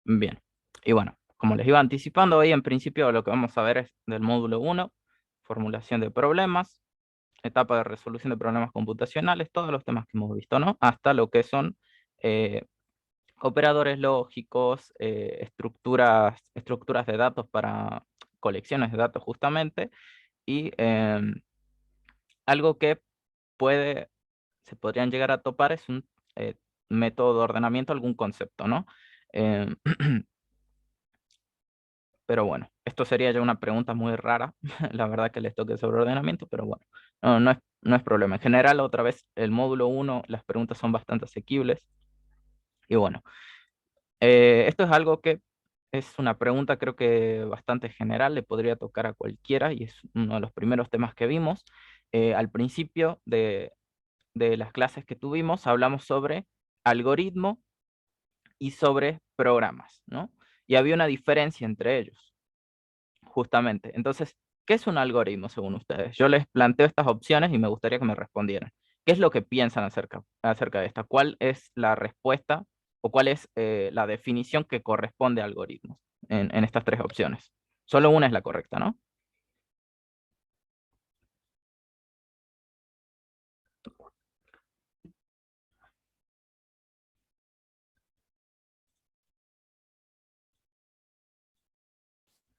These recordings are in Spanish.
Bien. Y bueno, como les iba anticipando, hoy en principio lo que vamos a ver es del módulo 1, formulación de problemas, etapa de resolución de problemas computacionales, todos los temas que hemos visto, ¿no? Hasta lo que son eh, operadores lógicos, estructuras de datos para colecciones de datos justamente, y algo que puede, se podrían llegar a topar es un método de ordenamiento, algún concepto, ¿no? Em, pero bueno, esto sería ya una pregunta muy rara, la verdad que les toque sobre ordenamiento, pero bueno, no es problema. En general, otra vez, el módulo 1, las preguntas son bastante asequibles, y bueno, esto es algo que es una pregunta creo que bastante general, le podría tocar a cualquiera, y es uno de los primeros temas que vimos. Al principio de las clases que tuvimos, hablamos sobre algoritmo y sobre programas, ¿no? Y había una diferencia entre ellos, justamente. Entonces, ¿qué es un algoritmo según ustedes? Yo les planteo estas opciones y me gustaría que me respondieran. ¿Qué es lo que piensan acerca de esta? ¿Cuál es la respuesta o cuál es la definición que corresponde a algoritmos en estas tres opciones? Solo una es la correcta, ¿no?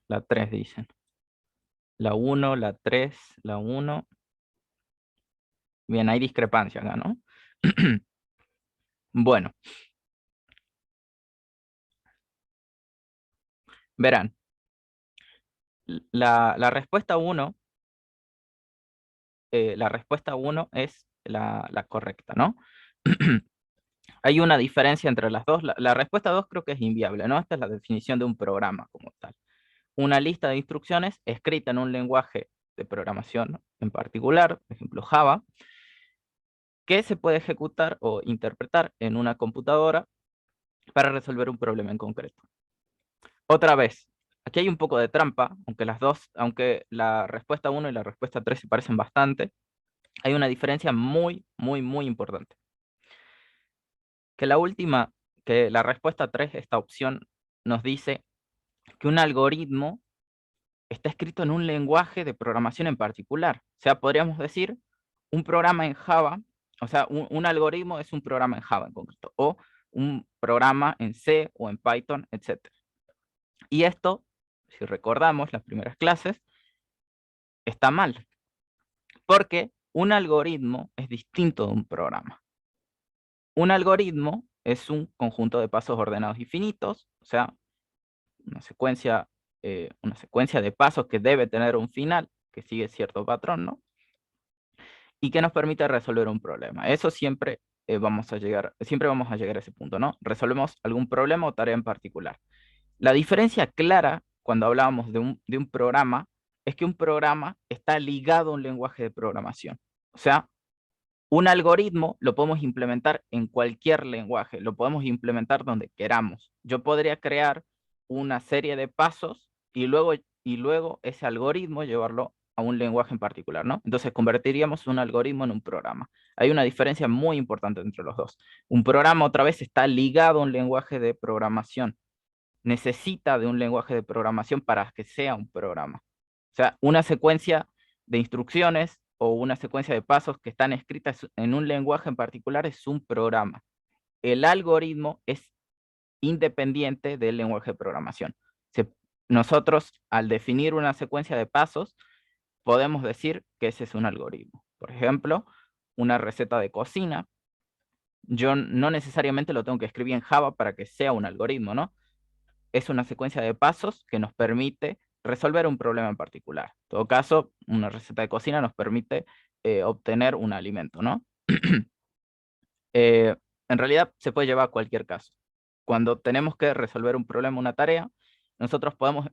La 3 dicen. La uno, la 3, la uno. Bien, hay discrepancia acá, ¿no? Bueno, verán, la respuesta uno, es la correcta, ¿no? Hay una diferencia entre las dos. La respuesta 2 creo que es inviable, ¿no? Esta es la definición de un programa como tal. Una lista de instrucciones escrita en un lenguaje de programación en particular, por ejemplo Java, que se puede ejecutar o interpretar en una computadora para resolver un problema en concreto. Otra vez, aquí hay un poco de trampa, aunque la respuesta 1 y la respuesta 3 se parecen bastante, hay una diferencia muy, muy, muy importante. Que la respuesta 3, esta opción, nos dice que un algoritmo está escrito en un lenguaje de programación en particular. O sea, podríamos decir un programa en Java, o sea, un algoritmo es un programa en Java en concreto, o un programa en C o en Python, etc. Y esto, si recordamos las primeras clases, está mal, porque un algoritmo es distinto de un programa. Un algoritmo es un conjunto de pasos ordenados y finitos, o sea, una secuencia de pasos que debe tener un final, que sigue cierto patrón, ¿no? Y que nos permite resolver un problema. Eso siempre vamos a llegar a ese punto, ¿no? Resolvemos algún problema o tarea en particular. La diferencia clara cuando hablábamos de un programa es que un programa está ligado a un lenguaje de programación. O sea, un algoritmo lo podemos implementar en cualquier lenguaje, lo podemos implementar donde queramos. Yo podría crear una serie de pasos y luego ese algoritmo llevarlo a un lenguaje en particular, ¿no? Entonces convertiríamos un algoritmo en un programa. Hay una diferencia muy importante entre los dos. Un programa otra vez está ligado a un lenguaje de programación. Necesita de un lenguaje de programación para que sea un programa. O sea, una secuencia de instrucciones o una secuencia de pasos que están escritas en un lenguaje en particular es un programa. El algoritmo es independiente del lenguaje de programación. Se- Nosotros, al definir una secuencia de pasos, podemos decir que ese es un algoritmo. Por ejemplo, una receta de cocina, yo no necesariamente lo tengo que escribir en Java para que sea un algoritmo, ¿no? Es una secuencia de pasos que nos permite resolver un problema en particular. En todo caso, una receta de cocina nos permite obtener un alimento, ¿no? Eh, en realidad se puede llevar a cualquier caso. Cuando tenemos que resolver un problema, una tarea, nosotros podemos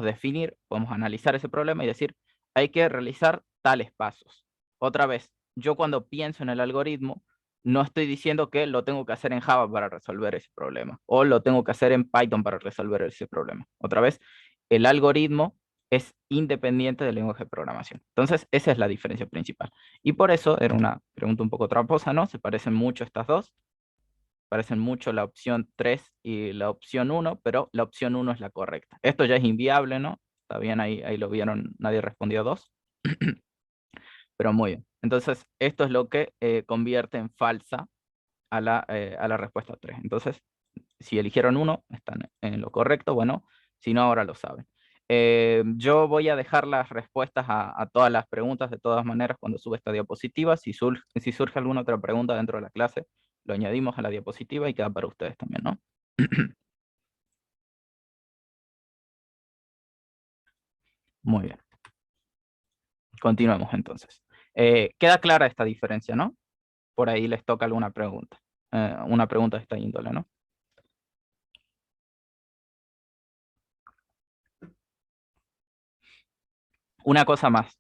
definir, podemos analizar ese problema y decir, hay que realizar tales pasos. Otra vez, yo cuando pienso en el algoritmo, no estoy diciendo que lo tengo que hacer en Java para resolver ese problema, o lo tengo que hacer en Python para resolver ese problema. Otra vez, el algoritmo es independiente del lenguaje de programación. Entonces, esa es la diferencia principal. Y por eso era una pregunta un poco tramposa, ¿no? Se parecen mucho estas dos. parecen mucho la opción 3 y la opción 1, pero la opción 1 es la correcta. Esto ya es inviable, ¿no? Está bien, ahí lo vieron, nadie respondió 2. Pero muy bien. Entonces, esto es lo que convierte en falsa a la respuesta 3. Entonces, si eligieron 1, están en lo correcto. Bueno, si no, ahora lo saben. Yo voy a dejar las respuestas a todas las preguntas de todas maneras cuando sube esta diapositiva. Si surge alguna otra pregunta dentro de la clase, lo añadimos a la diapositiva y queda para ustedes también, ¿no? Muy bien. Continuemos entonces. Queda clara esta diferencia, ¿no? Por ahí les toca alguna pregunta. Una pregunta de esta índole, ¿no? Una cosa más,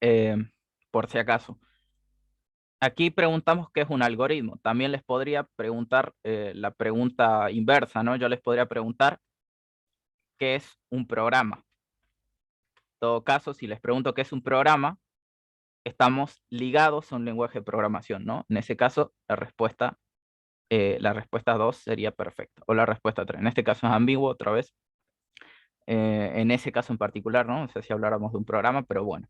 eh, por si acaso. Aquí preguntamos qué es un algoritmo. También les podría preguntar la pregunta inversa, ¿no? Yo les podría preguntar qué es un programa. En todo caso, si les pregunto qué es un programa, estamos ligados a un lenguaje de programación, ¿no? En ese caso, la respuesta 2 sería perfecta, o la respuesta 3. En este caso es ambiguo, otra vez. En ese caso en particular, ¿no? No sé si habláramos de un programa, pero bueno.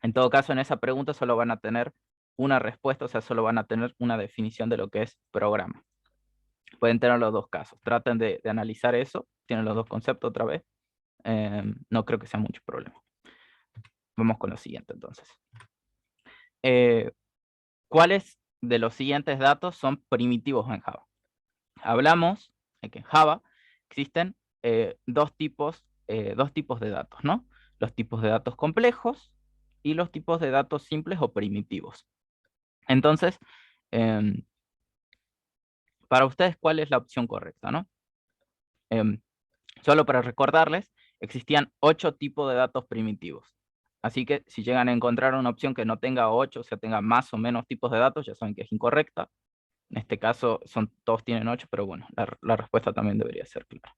En todo caso, en esa pregunta solo van a tener una respuesta, o sea, solo van a tener una definición de lo que es programa. Pueden tener los dos casos. Traten de analizar eso. Tienen los dos conceptos otra vez. No creo que sea mucho problema. Vamos con lo siguiente entonces. ¿Cuáles de los siguientes datos son primitivos en Java? Hablamos de que en Java existen dos tipos de datos, ¿no? Los tipos de datos complejos y los tipos de datos simples o primitivos. Entonces, em, para ustedes, ¿cuál es la opción correcta, no? Em, Solo para recordarles, existían 8 tipos de datos primitivos. Así que si llegan a encontrar una opción que no tenga 8, o sea, tenga más o menos tipos de datos, ya saben que es incorrecta. En este caso, todos tienen 8, pero bueno, la respuesta también debería ser clara.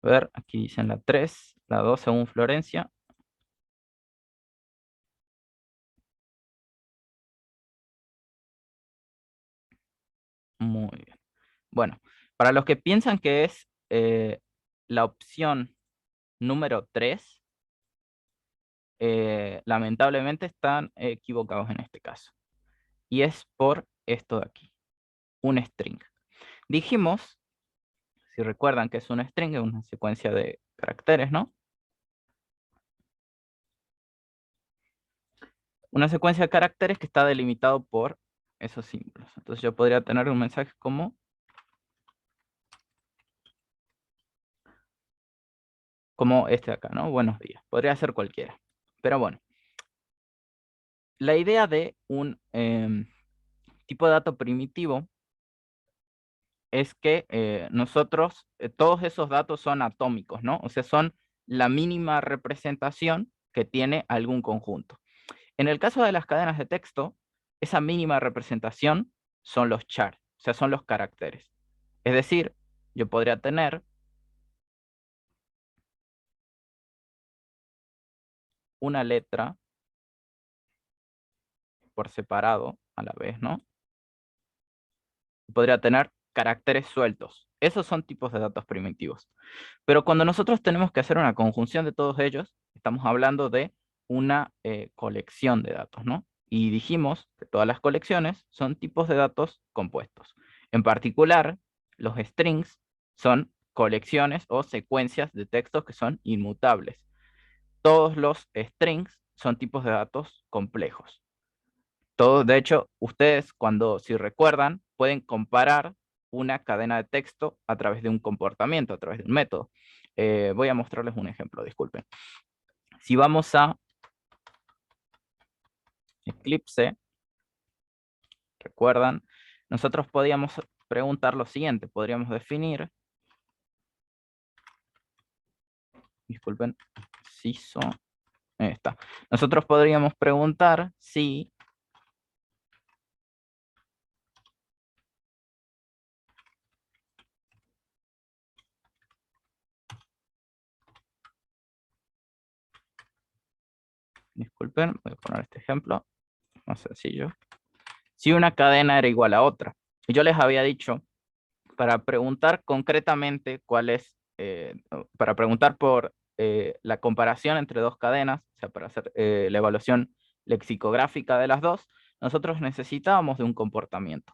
A ver, aquí dicen la 3, la 2 según Florencia. Muy bien. Bueno, para los que piensan que es la opción número 3, lamentablemente están equivocados en este caso. Y es por esto de aquí, un string. Dijimos, si recuerdan que es un string, es una secuencia de caracteres, ¿no? Una secuencia de caracteres que está delimitado por esos símbolos. Entonces yo podría tener un mensaje como este de acá, ¿no? Buenos días. Podría ser cualquiera. Pero bueno, la idea de un tipo de dato primitivo es que todos esos datos son atómicos, ¿no? O sea, son la mínima representación que tiene algún conjunto. En el caso de las cadenas de texto, esa mínima representación son los chars, o sea, son los caracteres. Es decir, yo podría tener una letra por separado a la vez, ¿no? Podría tener caracteres sueltos. Esos son tipos de datos primitivos. Pero cuando nosotros tenemos que hacer una conjunción de todos ellos, estamos hablando de una colección de datos, ¿no? Y dijimos que todas las colecciones son tipos de datos compuestos. En particular, los strings son colecciones o secuencias de textos que son inmutables. Todos los strings son tipos de datos complejos. De hecho, ustedes si recuerdan, pueden comparar una cadena de texto a través de un comportamiento, a través de un método. Voy a mostrarles un ejemplo, disculpen. Si vamos a Eclipse, recuerdan, nosotros podíamos preguntar lo siguiente, podríamos definir, disculpen, CISO, ahí está. Nosotros podríamos preguntar si disculpen, voy a poner este ejemplo, más sencillo. si una cadena era igual a otra. Y yo les había dicho, para preguntar concretamente cuál es, para preguntar por la comparación entre dos cadenas, o sea, para hacer la evaluación lexicográfica de las dos, nosotros necesitábamos de un comportamiento.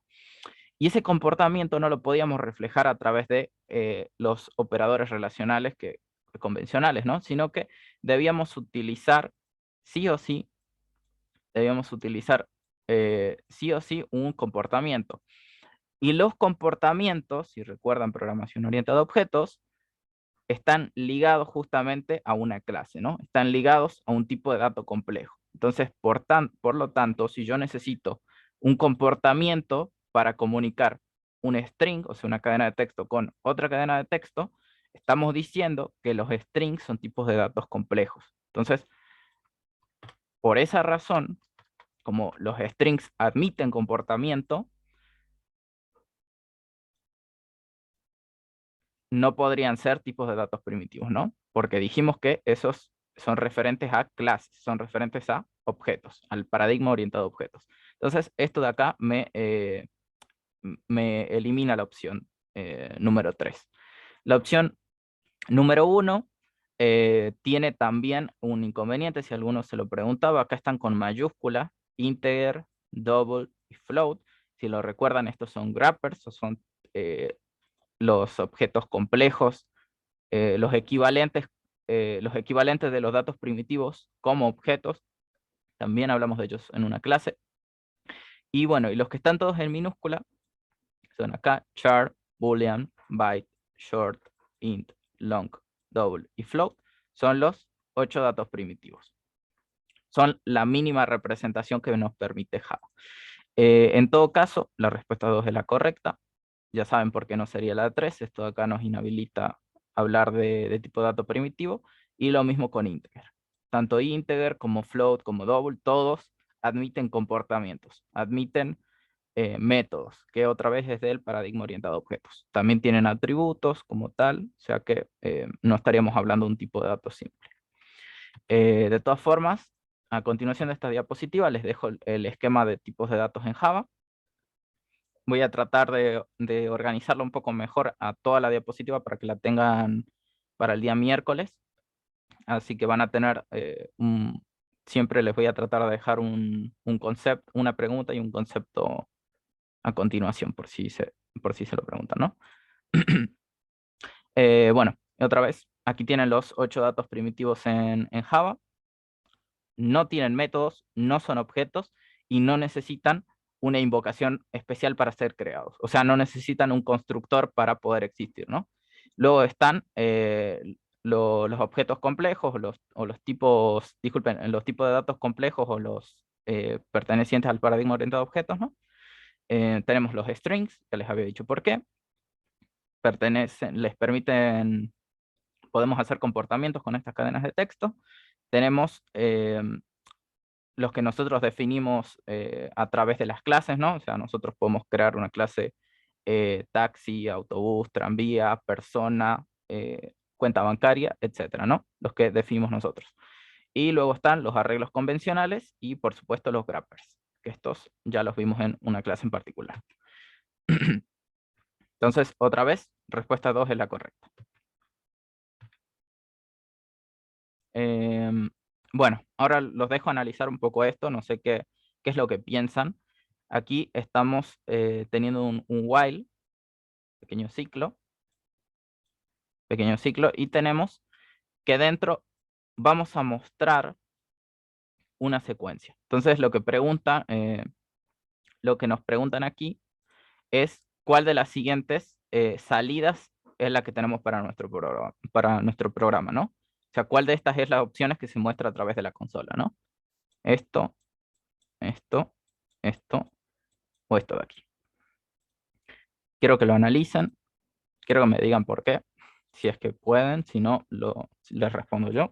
Y ese comportamiento no lo podíamos reflejar a través de los operadores relacionales convencionales, ¿no? Sino que debíamos utilizar sí o sí, debíamos utilizar sí o sí un comportamiento. Y los comportamientos, si recuerdan programación orientada a objetos, están ligados justamente a una clase, ¿no? Están ligados a un tipo de dato complejo. Entonces, por lo tanto, si yo necesito un comportamiento para comunicar un string, o sea, una cadena de texto con otra cadena de texto, estamos diciendo que los strings son tipos de datos complejos. Entonces, por esa razón, como los strings admiten comportamiento, no podrían ser tipos de datos primitivos, ¿no? Porque dijimos que esos son referentes a clases, son referentes a objetos, al paradigma orientado a objetos. Entonces, esto de acá me elimina la opción número 3. La opción número 1 tiene también un inconveniente, si alguno se lo preguntaba, acá están con mayúscula, integer, double y float. Si lo recuerdan, estos son graphers, o son los objetos complejos, los equivalentes de los datos primitivos como objetos. También hablamos de ellos en una clase. Y bueno, y los que están todos en minúscula son acá char, boolean, byte, short, int, long, double y float. Son los 8 datos primitivos. Son la mínima representación que nos permite Java. En todo caso, la respuesta 2 es la correcta. Ya saben por qué no sería la 3. Esto de acá nos inhabilita hablar de tipo de dato primitivo. Y lo mismo con integer. Tanto integer como float como double, todos admiten comportamientos, admiten métodos, que otra vez es del paradigma orientado a objetos. También tienen atributos como tal, o sea que no estaríamos hablando de un tipo de dato simple. De todas formas, a continuación de esta diapositiva les dejo el esquema de tipos de datos en Java. Voy a tratar de organizarlo un poco mejor a toda la diapositiva para que la tengan para el día miércoles. Así que van a tener siempre les voy a tratar de dejar un concepto, una pregunta y un concepto a continuación, por si se lo preguntan, ¿no? Bueno, otra vez, aquí tienen los 8 datos primitivos en Java. No tienen métodos, no son objetos y no necesitan una invocación especial para ser creados. O sea, no necesitan un constructor para poder existir, ¿no? Luego están los objetos complejos o los tipos, disculpen, los tipos de datos complejos o los pertenecientes al paradigma orientado a objetos, ¿no? Tenemos los strings, que les había dicho por qué. Les permiten, podemos hacer comportamientos con estas cadenas de texto. Tenemos los que nosotros definimos a través de las clases, ¿no? O sea, nosotros podemos crear una clase taxi, autobús, tranvía, persona, cuenta bancaria, etcétera, ¿no? Los que definimos nosotros. Y luego están los arreglos convencionales y, por supuesto, los graphers, que estos ya los vimos en una clase en particular. Entonces, otra vez, respuesta 2 es la correcta. Bueno, ahora los dejo analizar un poco esto, no sé qué es lo que piensan. Aquí estamos teniendo un while, pequeño ciclo, y tenemos que dentro vamos a mostrar una secuencia. Entonces, lo que nos preguntan aquí es cuál de las siguientes salidas es la que tenemos para nuestro programa, ¿no? O sea, cuál de estas es las opciones que se muestra a través de la consola, ¿no? Esto, esto, esto o esto de aquí. Quiero que lo analicen, quiero que me digan por qué, si es que pueden, si no, les respondo yo.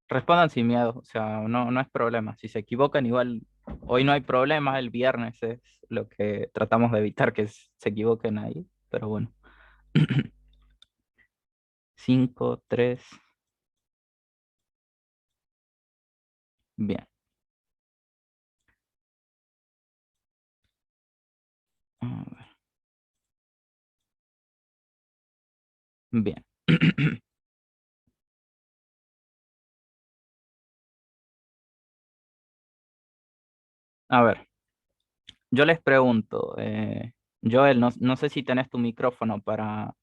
Respondan sin miedo, o sea, no es problema. Si se equivocan, igual hoy no hay problema, el viernes es lo que tratamos de evitar que se equivoquen ahí, pero bueno. 5, 3, bien. A ver, bien. A ver, yo les pregunto, Joel, no sé si tenés tu micrófono para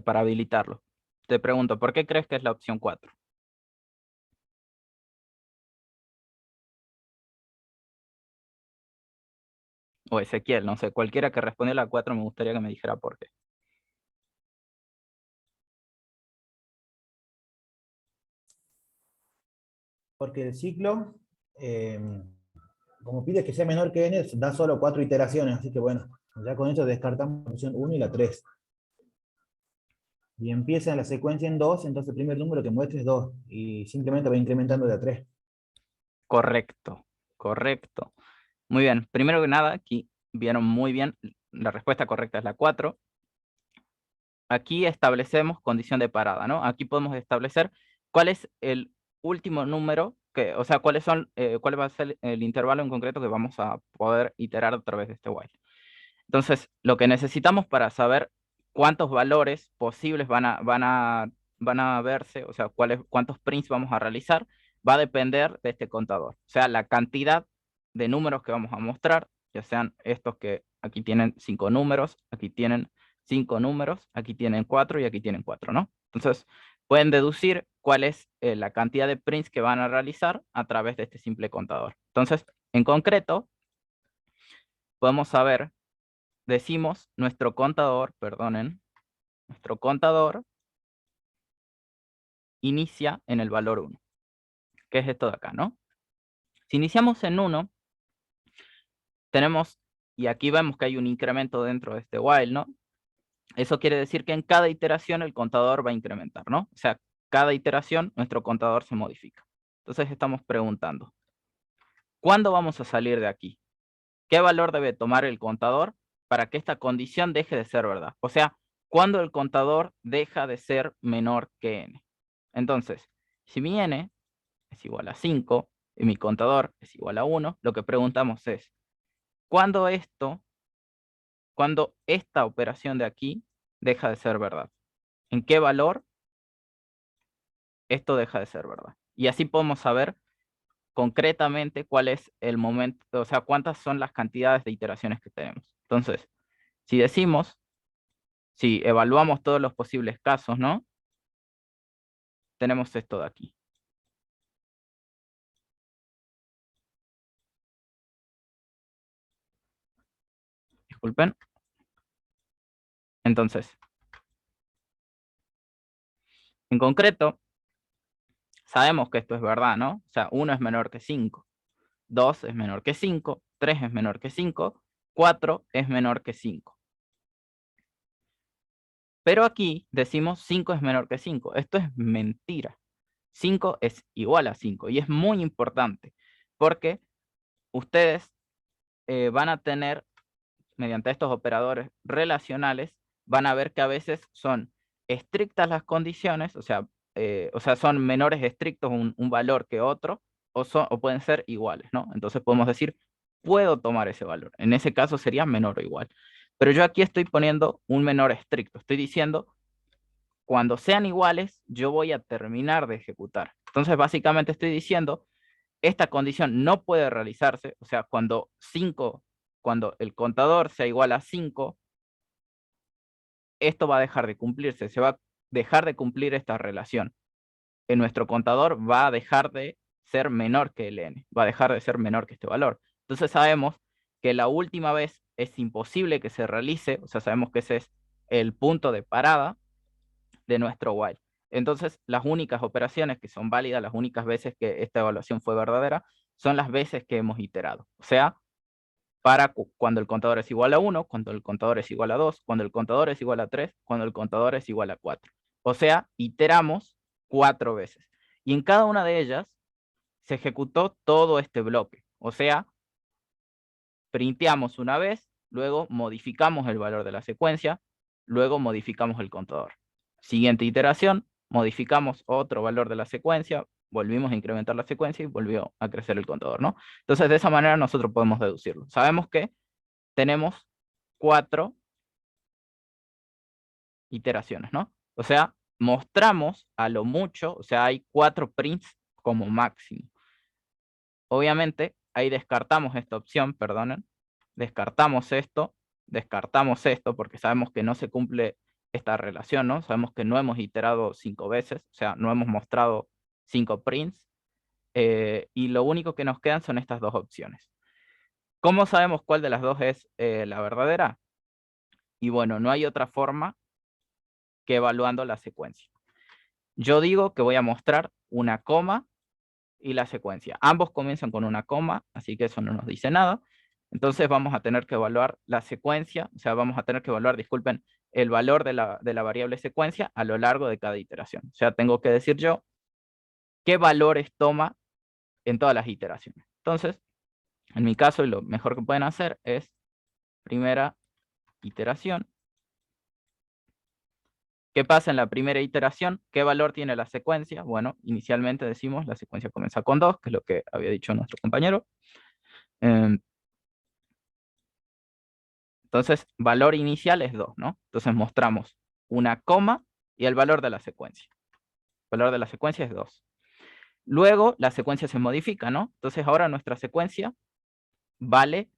habilitarlo. Te pregunto, ¿por qué crees que es la opción 4? O Ezequiel, no sé, cualquiera que respondiera la 4 me gustaría que me dijera por qué. Porque el ciclo, como pide que sea menor que n, da solo 4 iteraciones, así que bueno, ya con eso descartamos la opción 1 y la 3. Y empieza la secuencia en 2, entonces el primer número que muestre es 2, y simplemente va incrementando de a 3. Correcto, correcto. Muy bien, primero que nada, aquí vieron muy bien, la respuesta correcta es la 4. Aquí establecemos condición de parada, ¿no? Aquí podemos establecer cuál es el último número, o sea, cuál va a ser el intervalo en concreto que vamos a poder iterar a través de este while. Entonces, lo que necesitamos para saber cuántos valores posibles van a verse, o sea, cuántos prints vamos a realizar, va a depender de este contador. O sea, la cantidad de números que vamos a mostrar, ya sean estos que aquí tienen 5 números, aquí tienen 5 números, aquí tienen 4 y aquí tienen 4, ¿no? Entonces, pueden deducir cuál es la cantidad de prints que van a realizar a través de este simple contador. Entonces, en concreto, podemos saber, decimos nuestro contador, perdonen, nuestro contador inicia en el valor 1, que es esto de acá, ¿no? Si iniciamos en 1, tenemos, y aquí vemos que hay un incremento dentro de este while, ¿no? Eso quiere decir que en cada iteración el contador va a incrementar, ¿no? O sea, cada iteración nuestro contador se modifica. Entonces estamos preguntando, ¿cuándo vamos a salir de aquí? ¿Qué valor debe tomar el contador para que esta condición deje de ser verdad? O sea, ¿cuándo el contador deja de ser menor que n? Entonces, si mi n es igual a 5 y mi contador es igual a 1, lo que preguntamos es, ¿cuándo esta operación de aquí deja de ser verdad? ¿En qué valor esto deja de ser verdad? Y así podemos saber concretamente cuál es el momento, o sea, cuántas son las cantidades de iteraciones que tenemos. Entonces, si decimos, si evaluamos todos los posibles casos, ¿no? Tenemos esto de aquí. Disculpen. Entonces, en concreto, sabemos que esto es verdad, ¿no? O sea, 1 es menor que 5, 2 es menor que 5, 3 es menor que 5, 4 es menor que 5. Pero aquí decimos 5 es menor que 5. Esto es mentira. 5 es igual a 5 y es muy importante porque ustedes van a tener, mediante estos operadores relacionales, van a ver que a veces son estrictas las condiciones, o sea, son menores estrictos un valor que otro, o pueden ser iguales, ¿no? Entonces podemos decir, puedo tomar ese valor. En ese caso sería menor o igual. Pero yo aquí estoy poniendo un menor estricto. Estoy diciendo, cuando sean iguales, yo voy a terminar de ejecutar. Entonces, básicamente estoy diciendo, esta condición no puede realizarse, o sea, cuando el contador sea igual a 5, esto va a dejar de cumplirse, se va a dejar de cumplir esta relación. En nuestro contador va a dejar de ser menor que el n, va a dejar de ser menor que este valor. Entonces sabemos que la última vez es imposible que se realice, o sea, sabemos que ese es el punto de parada de nuestro while. Entonces, las únicas operaciones que son válidas, las únicas veces que esta evaluación fue verdadera, son las veces que hemos iterado. O sea, cuando el contador es igual a 1, cuando el contador es igual a 2, cuando el contador es igual a 3, cuando el contador es igual a 4. O sea, iteramos 4 veces. Y en cada una de ellas se ejecutó todo este bloque. O sea, printeamos una vez, luego modificamos el valor de la secuencia, luego modificamos el contador. Siguiente iteración, modificamos otro valor de la secuencia, volvimos a incrementar la secuencia y volvió a crecer el contador, ¿no? Entonces, de esa manera nosotros podemos deducirlo. Sabemos que tenemos 4 iteraciones, ¿no? O sea, mostramos a lo mucho, o sea, hay 4 prints como máximo. Obviamente, ahí descartamos esta opción, perdonen, descartamos esto, porque sabemos que no se cumple esta relación, ¿no? Sabemos que no hemos iterado 5 veces, o sea, no hemos mostrado 5 prints, y lo único que nos quedan son estas 2 opciones. ¿Cómo sabemos cuál de las dos es la verdadera? Y bueno, no hay otra forma que evaluando la secuencia. Yo digo que voy a mostrar una coma y la secuencia. Ambos comienzan con una coma, así que eso no nos dice nada. Entonces vamos a tener que evaluar la secuencia, o sea, vamos a tener que evaluar, disculpen, el valor de la variable secuencia a lo largo de cada iteración. O sea, tengo que decir yo qué valores toma en todas las iteraciones. Entonces, en mi caso, lo mejor que pueden hacer es primera iteración. ¿Qué pasa en la primera iteración? ¿Qué valor tiene la secuencia? Bueno, inicialmente decimos la secuencia comienza con 2, que es lo que había dicho nuestro compañero. Entonces, valor inicial es 2, ¿no? Entonces mostramos una coma y el valor de la secuencia. El valor de la secuencia es 2. Luego, la secuencia se modifica, ¿no? Entonces, ahora nuestra secuencia vale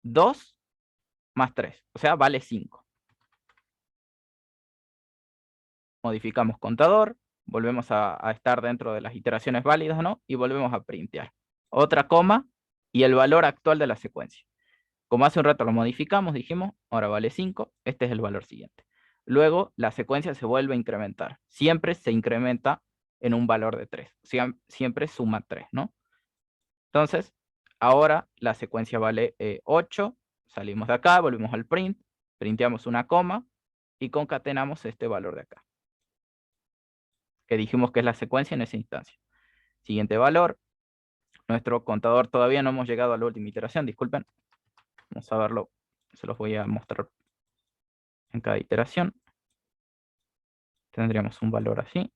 2 más 3, o sea, vale 5. Modificamos contador, volvemos a estar dentro de las iteraciones válidas, ¿no? Y volvemos a printear. Otra coma y el valor actual de la secuencia. Como hace un rato lo modificamos, dijimos, ahora vale 5, este es el valor siguiente. Luego, la secuencia se vuelve a incrementar. Siempre se incrementa en un valor de 3. Siempre suma 3, ¿no? Entonces, ahora la secuencia vale 8. Salimos de acá, volvemos al print, printeamos una coma y concatenamos este valor de acá, que dijimos que es la secuencia en esa instancia. Siguiente valor. Nuestro contador todavía no hemos llegado a la última iteración, disculpen. Vamos a verlo, se los voy a mostrar en cada iteración. Tendríamos un valor así.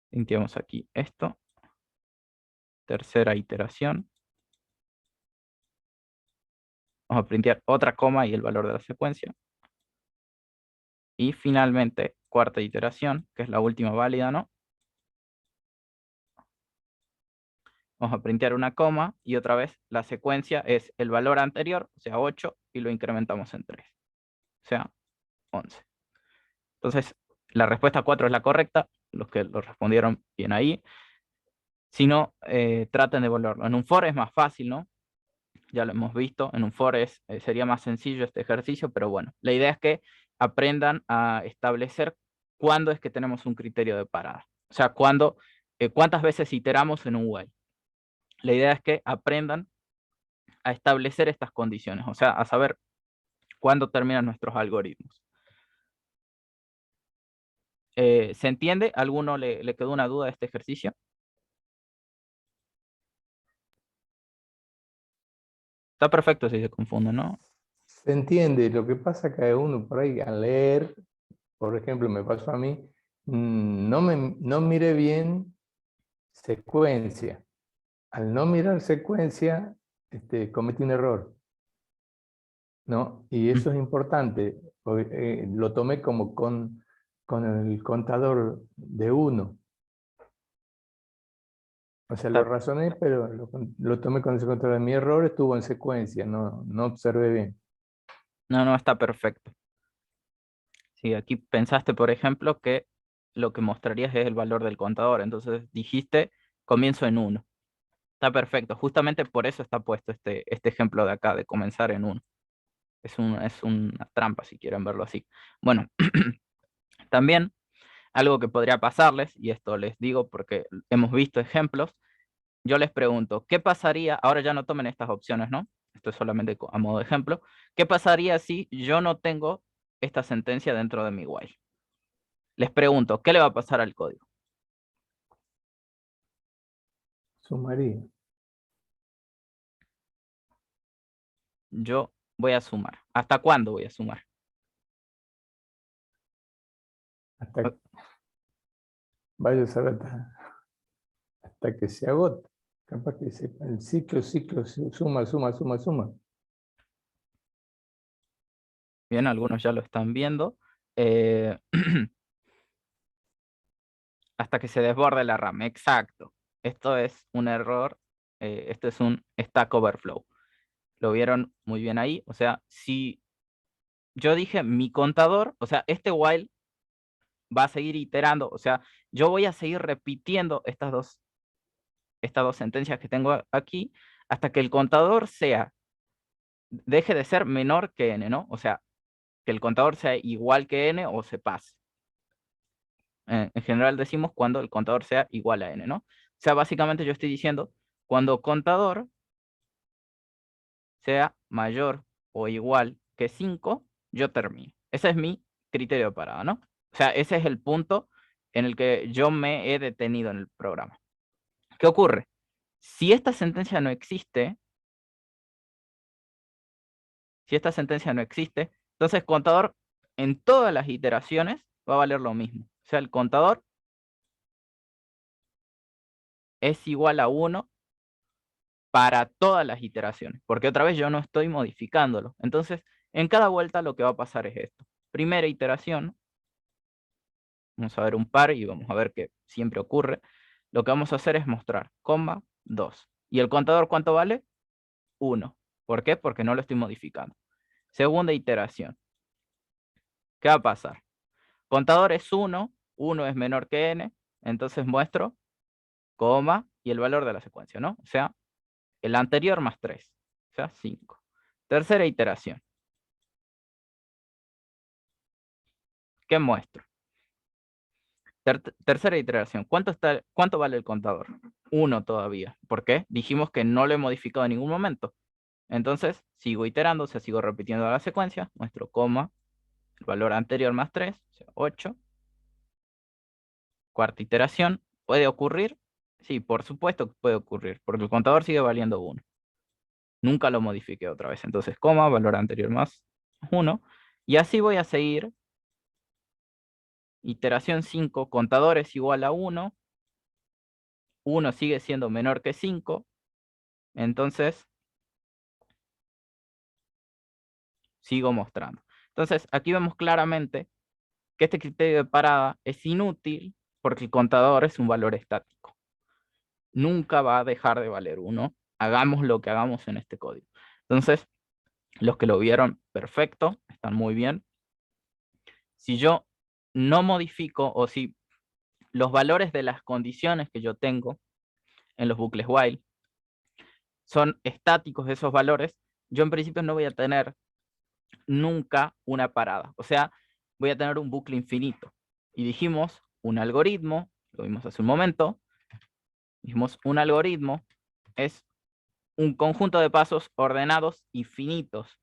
Printeamos aquí esto. Tercera iteración. Vamos a printear otra coma y el valor de la secuencia. Y finalmente, cuarta iteración, que es la última válida, ¿no? Vamos a printear una coma y otra vez la secuencia es el valor anterior, o sea 8, y lo incrementamos en 3, o sea 11. Entonces, la respuesta 4 es la correcta, los que lo respondieron bien ahí. Si no, traten de evaluarlo. En un for es más fácil, ¿no? Ya lo hemos visto, en un for sería más sencillo este ejercicio, pero bueno, la idea es que aprendan a establecer cuándo es que tenemos un criterio de parada. O sea, cuántas veces iteramos en un while. La idea es que aprendan a establecer estas condiciones, o sea, a saber cuándo terminan nuestros algoritmos. ¿Se entiende? ¿A alguno le quedó una duda de este ejercicio? Está perfecto si se confunde, ¿no? Se entiende, lo que pasa que uno por ahí al leer, por ejemplo, me pasó a mí, no miré bien secuencia. Al no mirar secuencia, cometí un error, ¿no? Y eso es importante, porque, lo tomé como con el contador de 1. O sea, lo razoné, pero lo tomé con ese contador. Mi error estuvo en secuencia, no observé bien. No, está perfecto. Sí, aquí pensaste, por ejemplo, que lo que mostrarías es el valor del contador. Entonces dijiste, comienzo en 1. Está perfecto. Justamente por eso está puesto este ejemplo de acá, de comenzar en 1. Es una trampa, si quieren verlo así. Bueno, también algo que podría pasarles, y esto les digo porque hemos visto ejemplos, yo les pregunto, ¿qué pasaría? Ahora ya no tomen estas opciones, ¿no? Esto es solamente a modo de ejemplo. ¿Qué pasaría si yo no tengo esta sentencia dentro de mi while? Les pregunto, ¿qué le va a pasar al código? Sumaría. Yo voy a sumar. ¿Hasta cuándo voy a sumar? Hasta, vaya a saber hasta que se agote. Capaz que el ciclo, suma, suma, suma, suma. Bien, algunos ya lo están viendo. Eh, hasta que se desborde la RAM. Exacto. Esto es un error. Esto es un Stack Overflow. Lo vieron muy bien ahí. O sea, si yo dije mi contador, o sea, este while va a seguir iterando. O sea, yo voy a seguir repitiendo estas dos sentencias que tengo aquí hasta que el contador deje de ser menor que n, ¿no? O sea, que el contador sea igual que n o se pase. En general decimos cuando el contador sea igual a n, ¿no? O sea, básicamente yo estoy diciendo cuando contador sea mayor o igual que 5, yo termino. Ese es mi criterio de parada, ¿no? O sea, ese es el punto en el que yo me he detenido en el programa. ¿Qué ocurre? Si esta sentencia no existe, entonces contador en todas las iteraciones va a valer lo mismo. O sea, el contador es igual a 1 para todas las iteraciones, porque otra vez yo no estoy modificándolo. Entonces, en cada vuelta lo que va a pasar es esto. Primera iteración, vamos a ver un par y vamos a ver que siempre ocurre. Lo que vamos a hacer es mostrar, 2. ¿Y el contador cuánto vale? 1. ¿Por qué? Porque no lo estoy modificando. Segunda iteración. ¿Qué va a pasar? Contador es 1, 1 es menor que n, entonces muestro, coma, y el valor de la secuencia, ¿no? O sea, el anterior más 3, o sea, 5. Tercera iteración. ¿Qué muestro? Tercera iteración. ¿Cuánto vale el contador? 1 todavía. ¿Por qué? Dijimos que no lo he modificado en ningún momento. Entonces, sigo iterando, o sea, sigo repitiendo la secuencia, muestro coma, el valor anterior más 3, o sea, 8. Cuarta iteración. ¿Puede ocurrir? Sí, por supuesto que puede ocurrir, porque el contador sigue valiendo 1. Nunca lo modifiqué otra vez. Entonces, coma, valor anterior más 1. Y así voy a seguir. Iteración 5, contador es igual a 1. 1 sigue siendo menor que 5. Entonces, sigo mostrando. Entonces, aquí vemos claramente que este criterio de parada es inútil porque el contador es un valor estático. Nunca va a dejar de valer 1. Hagamos lo que hagamos en este código. Entonces, los que lo vieron, perfecto, están muy bien. Si yo no modifico o si los valores de las condiciones que yo tengo en los bucles while son estáticos esos valores, yo en principio no voy a tener nunca una parada. O sea, voy a tener un bucle infinito. Y dijimos, un algoritmo, lo vimos hace un momento, dijimos, un algoritmo es un conjunto de pasos ordenados infinitos.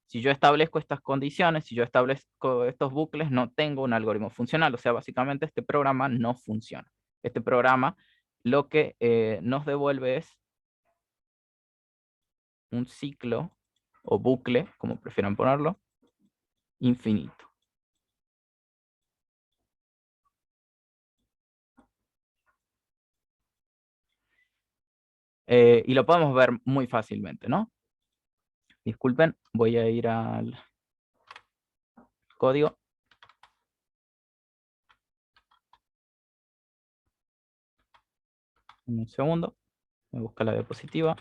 Si yo establezco estas condiciones, si yo establezco estos bucles, no tengo un algoritmo funcional. O sea, básicamente este programa no funciona. Este programa lo que nos devuelve es un ciclo o bucle, como prefieran ponerlo, infinito. Y lo podemos ver muy fácilmente, ¿no? Disculpen, voy a ir al código. Un segundo. Me busca la diapositiva.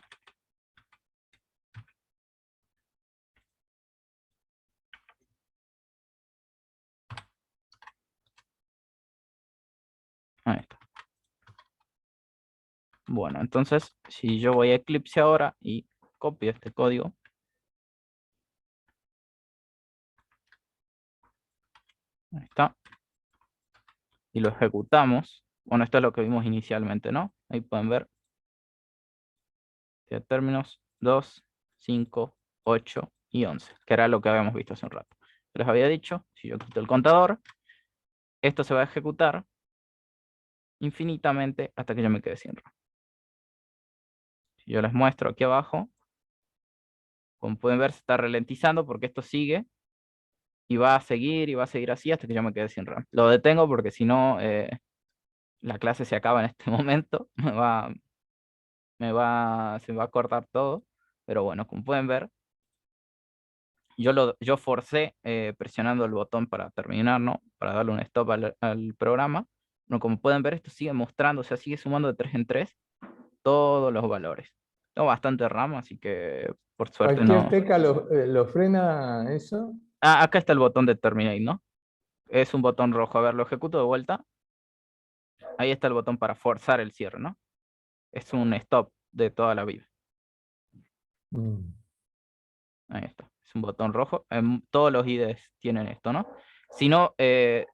Ahí está. Bueno, entonces, si yo voy a Eclipse ahora y copio este código. Ahí está. Y lo ejecutamos. Bueno, esto es lo que vimos inicialmente, ¿no? Ahí pueden ver. Términos 2, 5, 8 y 11, que era lo que habíamos visto hace un rato. Les había dicho, si yo quito el contador, esto se va a ejecutar infinitamente hasta que yo me quede sin RAM. Si yo les muestro aquí abajo, como pueden ver, se está ralentizando porque esto sigue y va a seguir así hasta que yo me quede sin RAM. Lo detengo porque si no, la clase se acaba en este momento, se me va a cortar todo, pero bueno, como pueden ver, yo forcé presionando el botón para terminar, ¿no? Para darle un stop al programa. No, como pueden ver, esto sigue mostrando, o sea, sigue sumando de 3 en 3 todos los valores. Tengo bastante RAM, así que por suerte ¿Cualquier no. tecla lo frena eso? Ah, acá está el botón de terminate, ¿no? Es un botón rojo. A ver, lo ejecuto de vuelta. Ahí está el botón para forzar el cierre, ¿no? Es un stop de toda la vida. Mm. Ahí está. Es un botón rojo. Todos los IDEs tienen esto, ¿no? Si no,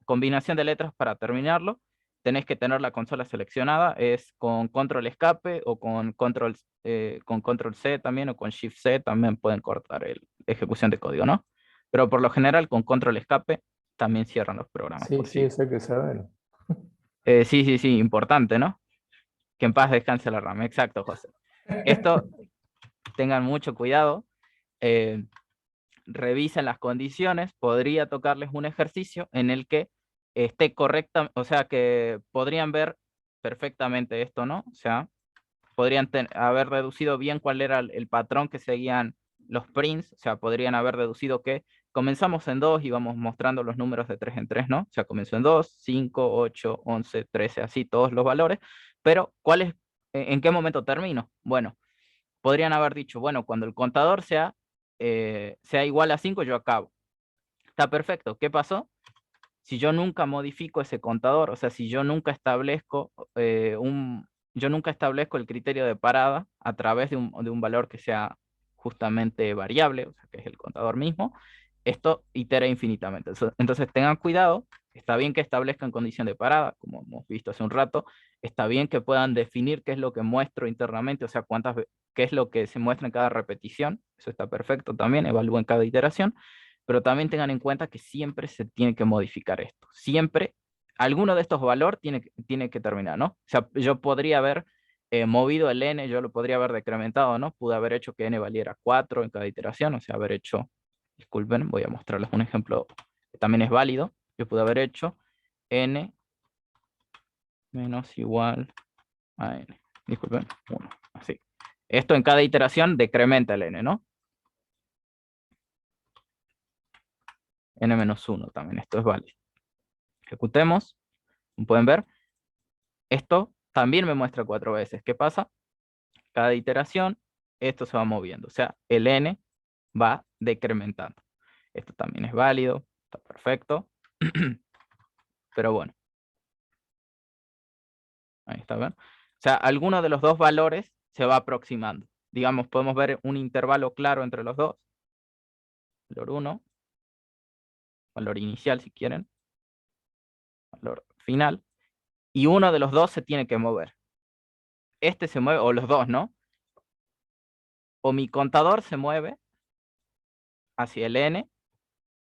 combinación de letras para terminarlo. Tenés que tener la consola seleccionada. Es con control escape o con control C también o con shift C también pueden cortar la ejecución de código, ¿no? Pero por lo general con control escape también cierran los programas Sí, por sí, sí. eso hay que saber. Sí, sí, sí, importante, ¿no? Que en paz descanse la RAM. Exacto, José. Esto, tengan mucho cuidado. eh, Revisen las condiciones. Podría tocarles un ejercicio en el que esté correcta, o sea, que podrían ver perfectamente esto, ¿no? O sea, podrían haber reducido bien cuál era el patrón que seguían los prints, o sea, podrían haber deducido que comenzamos en 2 y vamos mostrando los números de 3 en 3, ¿no? O sea, comenzó en 2, 5, 8, 11, 13, así todos los valores, pero ¿en qué momento termino? Bueno, podrían haber dicho, bueno, cuando el contador sea igual a 5, yo acabo. Está perfecto. ¿Qué pasó? Si yo nunca modifico ese contador, o sea, si yo nunca establezco yo nunca establezco el criterio de parada a través de un valor que sea justamente variable, o sea, que es el contador mismo, esto itera infinitamente. Entonces tengan cuidado, está bien que establezcan condición de parada, como hemos visto hace un rato, está bien que puedan definir qué es lo que muestro internamente, o sea, qué es lo que se muestra en cada repetición, eso está perfecto también, evalúen cada iteración, pero también tengan en cuenta que siempre se tiene que modificar esto. Siempre alguno de estos valores tiene que terminar, ¿no? O sea, yo podría haber movido el n, yo lo podría haber decrementado, ¿no? Pude haber hecho que n valiera 4 en cada iteración, o sea, haber hecho, disculpen, voy a mostrarles un ejemplo que también es válido. Yo pude haber hecho n menos igual a n. Disculpen, 1, así. Esto en cada iteración decrementa el n, ¿no? N menos 1 también, esto es válido. Ejecutemos, como pueden ver, esto también me muestra 4 veces. ¿Qué pasa? Cada iteración, esto se va moviendo, o sea, el n va decrementando. Esto también es válido, está perfecto. Pero bueno, ahí está, ¿ven? O sea, alguno de los dos valores se va aproximando. Digamos, podemos ver un intervalo claro entre los dos. Valor 1, valor inicial si quieren, valor final. Y uno de los dos se tiene que mover. Este se mueve, o los dos, ¿no? O mi contador se mueve hacia el n,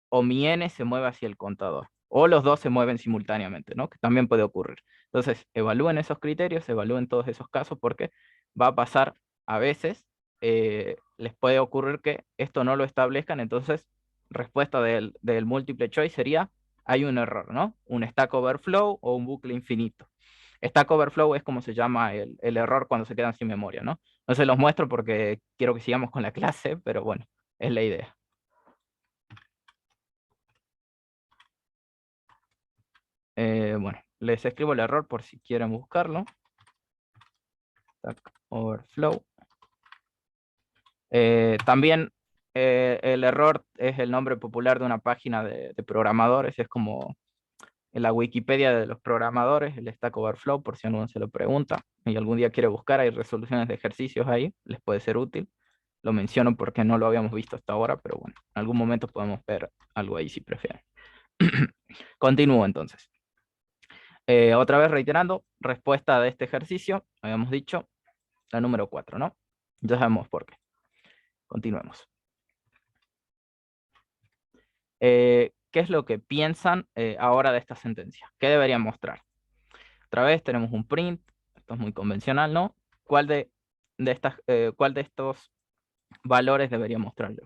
o mi n se mueve hacia el contador. O los dos se mueven simultáneamente, ¿no? Que también puede ocurrir. Entonces, evalúen esos criterios, evalúen todos esos casos, porque va a pasar a veces, les puede ocurrir que esto no lo establezcan, entonces, respuesta del múltiple choice sería, hay un error, ¿no? Un stack overflow o un bucle infinito. Stack overflow es como se llama el error cuando se quedan sin memoria, ¿no? No se los muestro porque quiero que sigamos con la clase, pero bueno, es la idea. Bueno, les escribo el error por si quieren buscarlo. Stack Overflow. También el error es el nombre popular de una página de programadores. Es como en la Wikipedia de los programadores, el Stack Overflow, por si alguno se lo pregunta y algún día quiere buscar, hay resoluciones de ejercicios ahí, les puede ser útil. Lo menciono porque no lo habíamos visto hasta ahora, pero bueno, en algún momento podemos ver algo ahí si prefieren. Continúo entonces. Otra vez reiterando, respuesta de este ejercicio, habíamos dicho, la número 4, ¿no? Ya sabemos por qué. Continuemos. qué es lo que piensan ahora de esta sentencia. ¿Qué deberían mostrar? Otra vez tenemos un print. Esto es muy convencional, ¿no? ¿Cuál cuál de estos valores debería mostrar yo?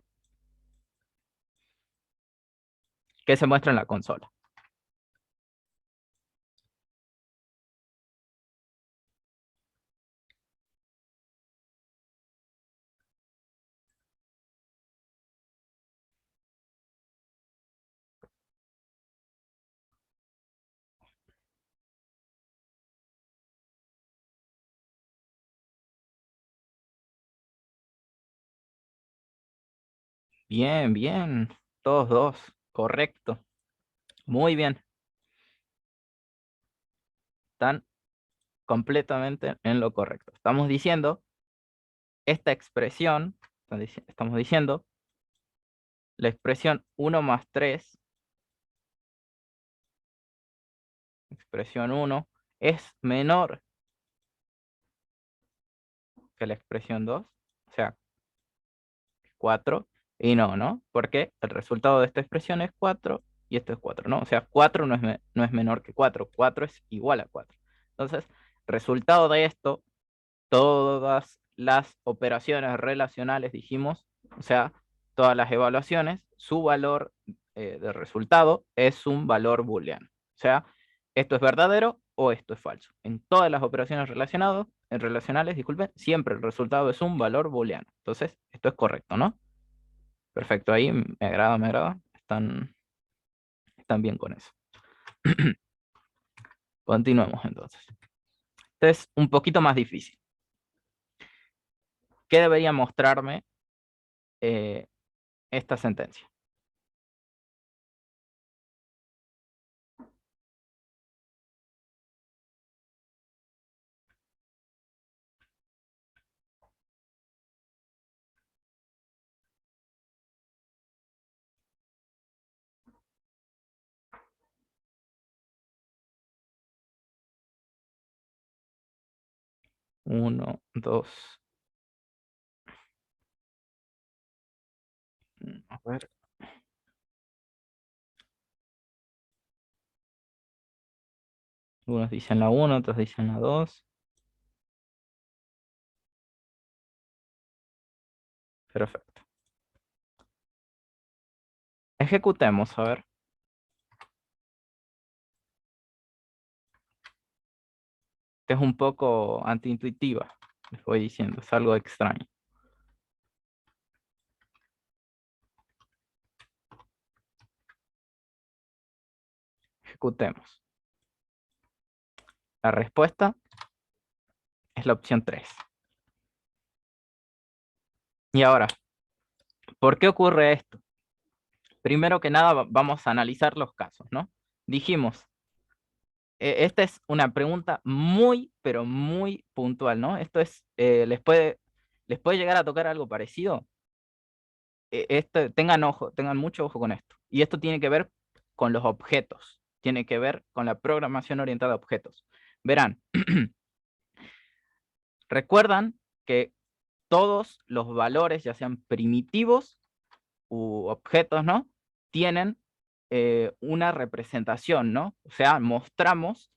¿Qué se muestra en la consola? Bien, bien. Todos dos. Correcto. Muy bien. Están completamente en lo correcto. Estamos diciendo esta expresión, estamos diciendo la expresión 1 más 3, expresión 1, es menor que la expresión 2, o sea, 4, y no, porque el resultado de esta expresión es 4 y esto es 4, ¿no? O sea, 4 no es menor que 4, 4 es igual a 4. Entonces, resultado de esto, todas las operaciones relacionales, dijimos, o sea, todas las evaluaciones, su valor de resultado es un valor booleano. O sea, esto es verdadero o esto es falso. En todas las operaciones relacionales, disculpen, siempre el resultado es un valor booleano. Entonces, esto es correcto, ¿no? Perfecto, ahí me agrada, me agrada. Están bien con eso. Continuemos entonces. Este es un poquito más difícil. ¿Qué debería mostrarme esta sentencia? Uno, dos. A ver. Unos dicen la 1, otros dicen la 2. Perfecto. Ejecutemos, a ver. Este es un poco antiintuitiva, les voy diciendo, es algo extraño. Ejecutemos. La respuesta es la opción 3. Y ahora, ¿por qué ocurre esto? Primero que nada, vamos a analizar los casos, ¿no? Dijimos, esta es una pregunta muy, pero muy puntual, ¿no? Esto es, les puede llegar a tocar algo parecido. Tengan mucho ojo con esto. Y esto tiene que ver con los objetos, tiene que ver con la programación orientada a objetos. Verán, recuerdan que todos los valores, ya sean primitivos u objetos, ¿no? Tienen una representación, ¿no? O sea, mostramos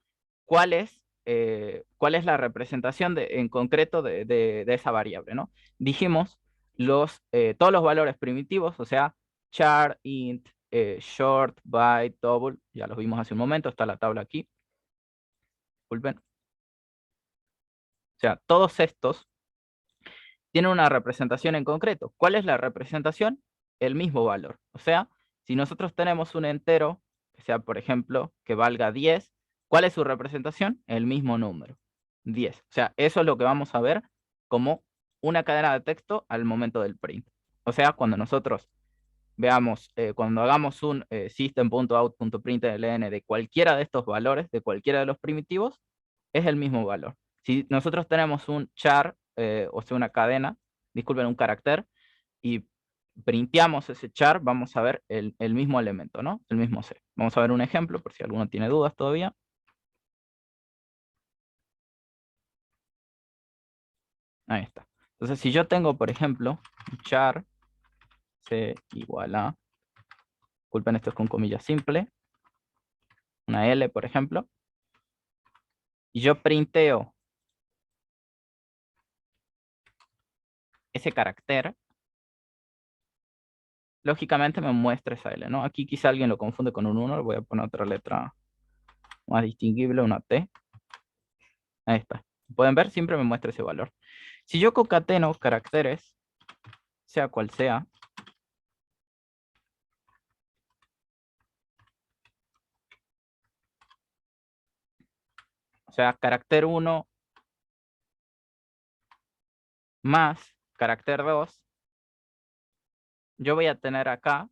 cuál es la representación en concreto de esa variable, ¿no? Dijimos todos los valores primitivos, o sea, char, int, short, byte, double, ya los vimos hace un momento, está la tabla aquí. Disculpen. O sea, todos estos tienen una representación en concreto. ¿Cuál es la representación? El mismo valor. O sea, si nosotros tenemos un entero, que sea, por ejemplo, que valga 10, ¿cuál es su representación? El mismo número, 10. O sea, eso es lo que vamos a ver como una cadena de texto al momento del print. O sea, cuando nosotros veamos, cuando hagamos un system.out.println de cualquiera de estos valores, de cualquiera de los primitivos, es el mismo valor. Si nosotros tenemos un char, o sea, una cadena, disculpen, un carácter, y printeamos ese char, vamos a ver el mismo elemento, ¿no? El mismo C. Vamos a ver un ejemplo, por si alguno tiene dudas todavía. Ahí está. Entonces, si yo tengo, por ejemplo, un char C igual a, disculpen, esto es con comillas simple, una L, por ejemplo, y yo printeo ese carácter, lógicamente me muestra esa L, ¿no? Aquí quizá alguien lo confunde con un 1, le voy a poner otra letra más distinguible, una T. Ahí está. Pueden ver, siempre me muestra ese valor. Si yo concateno caracteres, sea cual sea, o sea, carácter 1 más carácter 2, yo voy a tener acá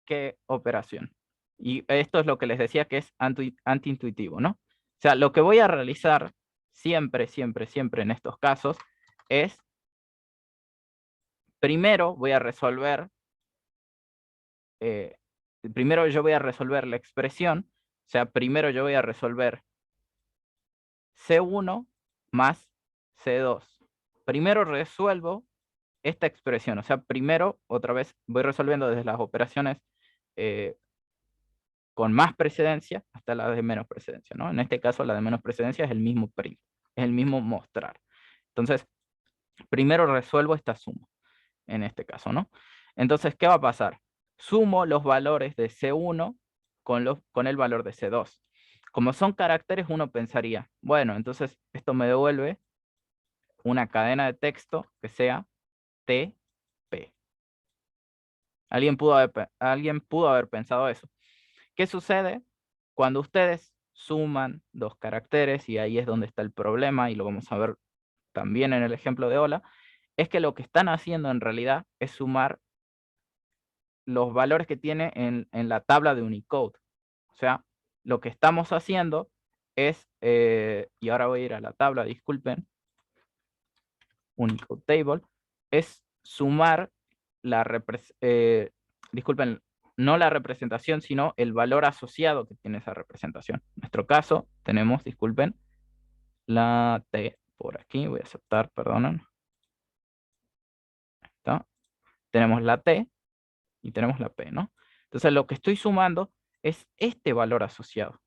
qué operación. Y esto es lo que les decía que es antiintuitivo, ¿no? O sea, lo que voy a realizar siempre, siempre, siempre en estos casos es, primero voy a resolver, primero yo voy a resolver la expresión, o sea, primero yo voy a resolver C1 más C2. Primero resuelvo esta expresión, o sea, primero, otra vez, voy resolviendo desde las operaciones con más precedencia hasta la de menos precedencia, ¿no? En este caso, la de menos precedencia es el mismo print, es el mismo mostrar. Entonces, primero resuelvo esta suma, en este caso, ¿no? Entonces, ¿qué va a pasar? Sumo los valores de C1 con el valor de C2. Como son caracteres, uno pensaría, bueno, entonces esto me devuelve una cadena de texto que sea TP. Alguien pudo haber pensado eso. ¿Qué sucede cuando ustedes suman dos caracteres? Y ahí es donde está el problema, y lo vamos a ver también en el ejemplo de hola, es que lo que están haciendo en realidad es sumar los valores que tiene en la tabla de Unicode. O sea, lo que estamos haciendo es, y ahora voy a ir a la tabla, disculpen, Unicode Table, es sumar disculpen, no la representación, sino el valor asociado que tiene esa representación. En nuestro caso, tenemos, disculpen, la T por aquí, voy a aceptar, perdonen. Ahí está. Tenemos la T y tenemos la P, ¿no? Entonces lo que estoy sumando es este valor asociado.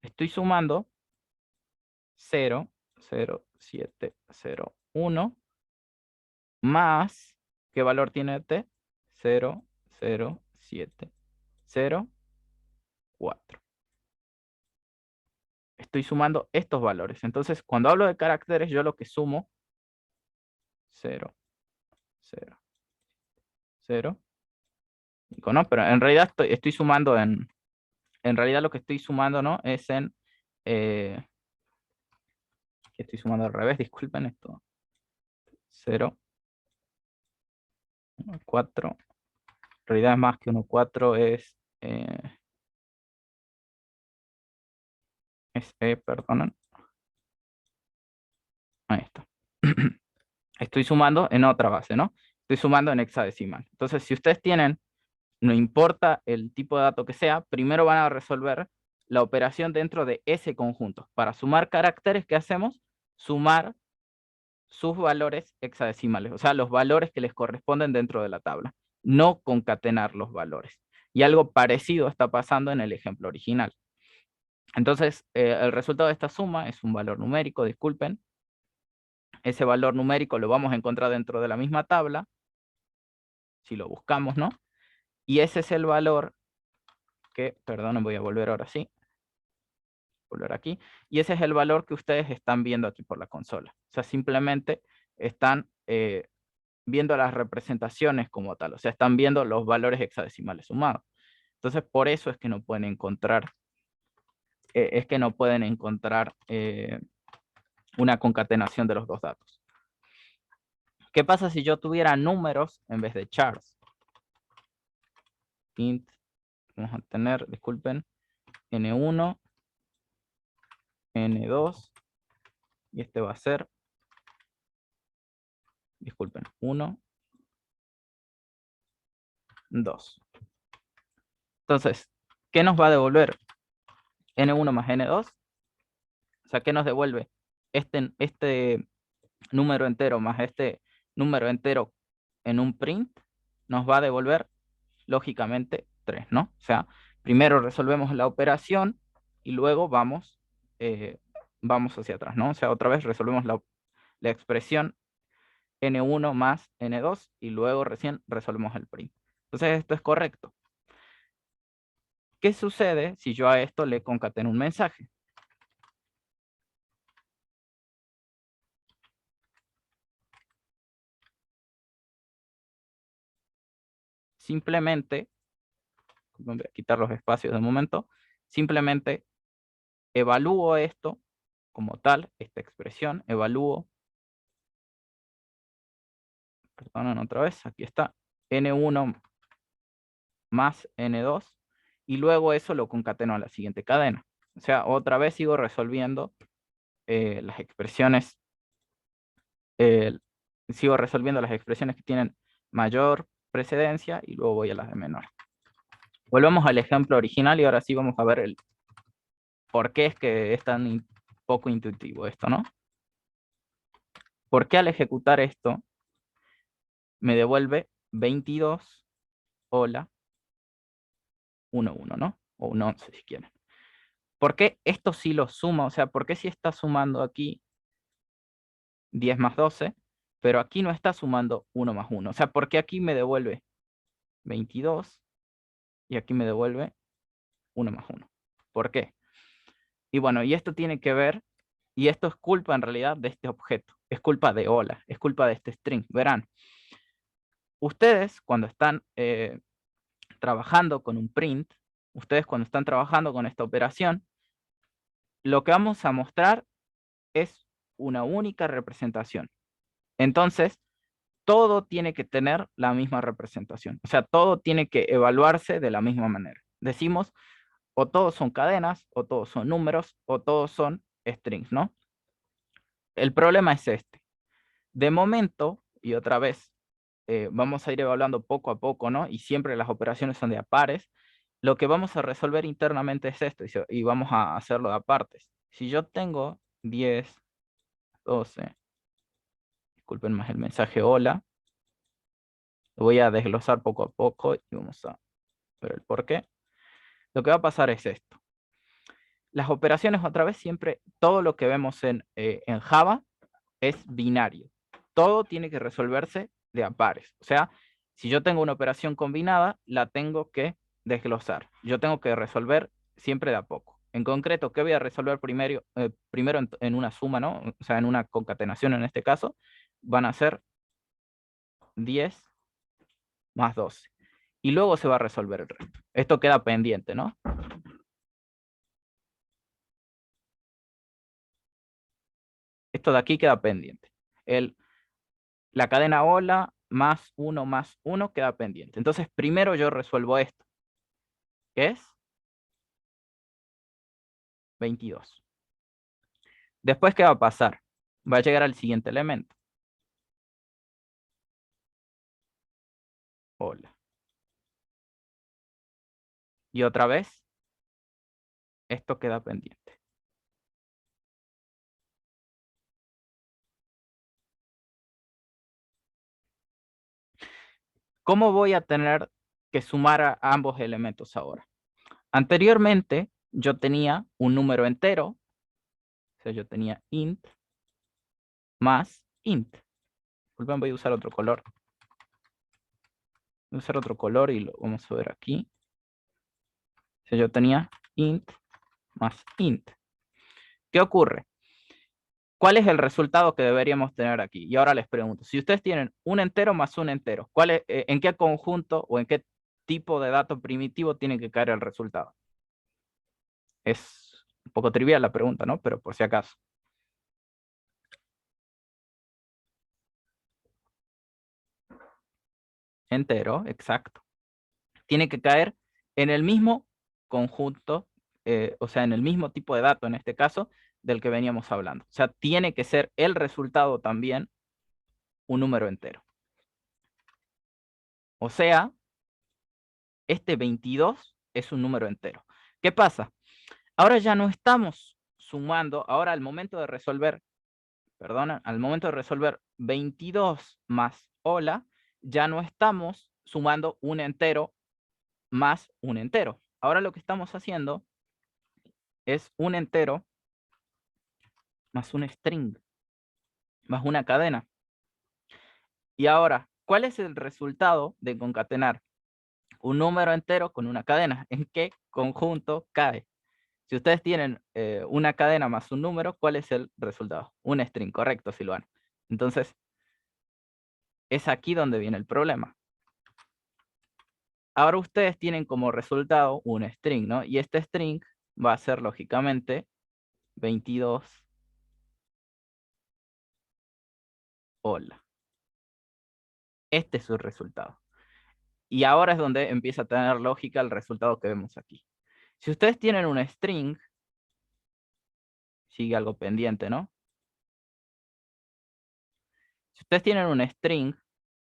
Estoy sumando 0, 0, 7, 0, 1 más, ¿qué valor tiene T? 0, 0, 7, 0, 4. Estoy sumando estos valores. Entonces, cuando hablo de caracteres, yo lo que sumo 0, 0, 0. ¿No? Pero en realidad estoy sumando en realidad lo que estoy sumando, ¿no? Es en, que estoy sumando al revés, disculpen esto. 0, 1, 4. En realidad es más que 1, 4, es perdonen. Ahí está. Estoy sumando en otra base, ¿no? Estoy sumando en hexadecimal. Entonces, si ustedes tienen, no importa el tipo de dato que sea, primero van a resolver la operación dentro de ese conjunto. Para sumar caracteres, ¿qué hacemos? Sumar sus valores hexadecimales, o sea, los valores que les corresponden dentro de la tabla, no concatenar los valores. Y algo parecido está pasando en el ejemplo original. Entonces, el resultado de esta suma es un valor numérico, disculpen. Ese valor numérico lo vamos a encontrar dentro de la misma tabla, si lo buscamos, ¿no? Y ese es el valor que, perdón, voy a volver ahora sí, volver aquí, y ese es el valor que ustedes están viendo aquí por la consola. O sea, simplemente están viendo las representaciones como tal, o sea, están viendo los valores hexadecimales sumados. Entonces, por eso es que no pueden encontrar, una concatenación de los dos datos. ¿Qué pasa si yo tuviera números en vez de chars? Int, vamos a tener, disculpen, N1, N2, y este va a ser, disculpen, 1, 2. Entonces, ¿qué nos va a devolver? N1 más N2. O sea, ¿qué nos devuelve? Este número entero más este número entero en un print nos va a devolver, lógicamente, 3, ¿no? O sea, primero resolvemos la operación y luego vamos hacia atrás, ¿no? O sea, otra vez resolvemos la expresión n1 más n2 y luego recién resolvemos el print. Entonces esto es correcto. ¿Qué sucede si yo a esto le concateno un mensaje? Simplemente, voy a quitar los espacios de momento, simplemente evalúo esto como tal, esta expresión, evalúo, perdonen otra vez, aquí está, n1 más n2, y luego eso lo concateno a la siguiente cadena. O sea, otra vez sigo resolviendo las expresiones, sigo resolviendo las expresiones que tienen mayor precedencia y luego voy a las de menor. Volvemos al ejemplo original y ahora sí vamos a ver el por qué es que es tan poco intuitivo esto, ¿no? ¿Por qué al ejecutar esto me devuelve 22, hola, 1, 1, ¿no? O un 11 si quieren. ¿Por qué esto sí lo suma? O sea, ¿por qué sí está sumando aquí 10 más 12, pero aquí no está sumando 1 más 1? O sea, ¿por qué aquí me devuelve 22 y aquí me devuelve 1 más 1? ¿Por qué? Y bueno, y esto tiene que ver, y esto es culpa en realidad de este objeto, es culpa de hola, es culpa de este string. Verán, ustedes cuando están trabajando con un print, ustedes cuando están trabajando con esta operación, lo que vamos a mostrar es una única representación. Entonces, todo tiene que tener la misma representación. O sea, todo tiene que evaluarse de la misma manera. Decimos, o todos son cadenas, o todos son números, o todos son strings, ¿no? El problema es este. De momento, y otra vez, vamos a ir evaluando poco a poco, ¿no? Y siempre las operaciones son de a pares. Lo que vamos a resolver internamente es esto, y vamos a hacerlo de a partes. Si yo tengo 10, 12, disculpen más el mensaje hola, lo voy a desglosar poco a poco y vamos a ver el por qué. Lo que va a pasar es esto. Las operaciones, otra vez, siempre, todo lo que vemos en Java es binario. Todo tiene que resolverse de a pares. O sea, si yo tengo una operación combinada, la tengo que desglosar. Yo tengo que resolver siempre de a poco. En concreto, ¿qué voy a resolver primero, primero en una suma, ¿no? O sea, en una concatenación en este caso, van a ser 10 más 12. Y luego se va a resolver el resto. Esto queda pendiente, ¿no? Esto de aquí queda pendiente. La cadena hola más 1 queda pendiente. Entonces, primero yo resuelvo esto, que es 22. Después, ¿qué va a pasar? Va a llegar al siguiente elemento. Hola. Y otra vez, esto queda pendiente. ¿Cómo voy a tener que sumar a ambos elementos ahora? Anteriormente, yo tenía un número entero. O sea, yo tenía int más int. Disculpen, voy a usar otro color. Voy a usar otro color y lo vamos a ver aquí. O sea, yo tenía int más int. ¿Qué ocurre? ¿Cuál es el resultado que deberíamos tener aquí? Y ahora les pregunto, si ustedes tienen un entero más un entero, ¿en qué conjunto o en qué tipo de dato primitivo tiene que caer el resultado? Es un poco trivial la pregunta, ¿no? Pero por si acaso. Entero, exacto. Tiene que caer en el mismo conjunto, o sea, en el mismo tipo de dato, en este caso, del que veníamos hablando. O sea, tiene que ser el resultado también un número entero. O sea, este 22 es un número entero. ¿Qué pasa? Ahora ya no estamos sumando, ahora al momento de resolver, perdona, al momento de resolver 22 más hola, ya no estamos sumando un entero más un entero. Ahora lo que estamos haciendo es un entero más un string, más una cadena. Y ahora, ¿cuál es el resultado de concatenar un número entero con una cadena? ¿En qué conjunto cae? Si ustedes tienen una cadena más un número, ¿cuál es el resultado? Un string, correcto, Silvana. Entonces, es aquí donde viene el problema. Ahora ustedes tienen como resultado un string, ¿no? Y este string va a ser, lógicamente, 22. Hola. Este es su resultado. Y ahora es donde empieza a tener lógica el resultado que vemos aquí. Si ustedes tienen un string, sigue algo pendiente, ¿no? Si ustedes tienen un string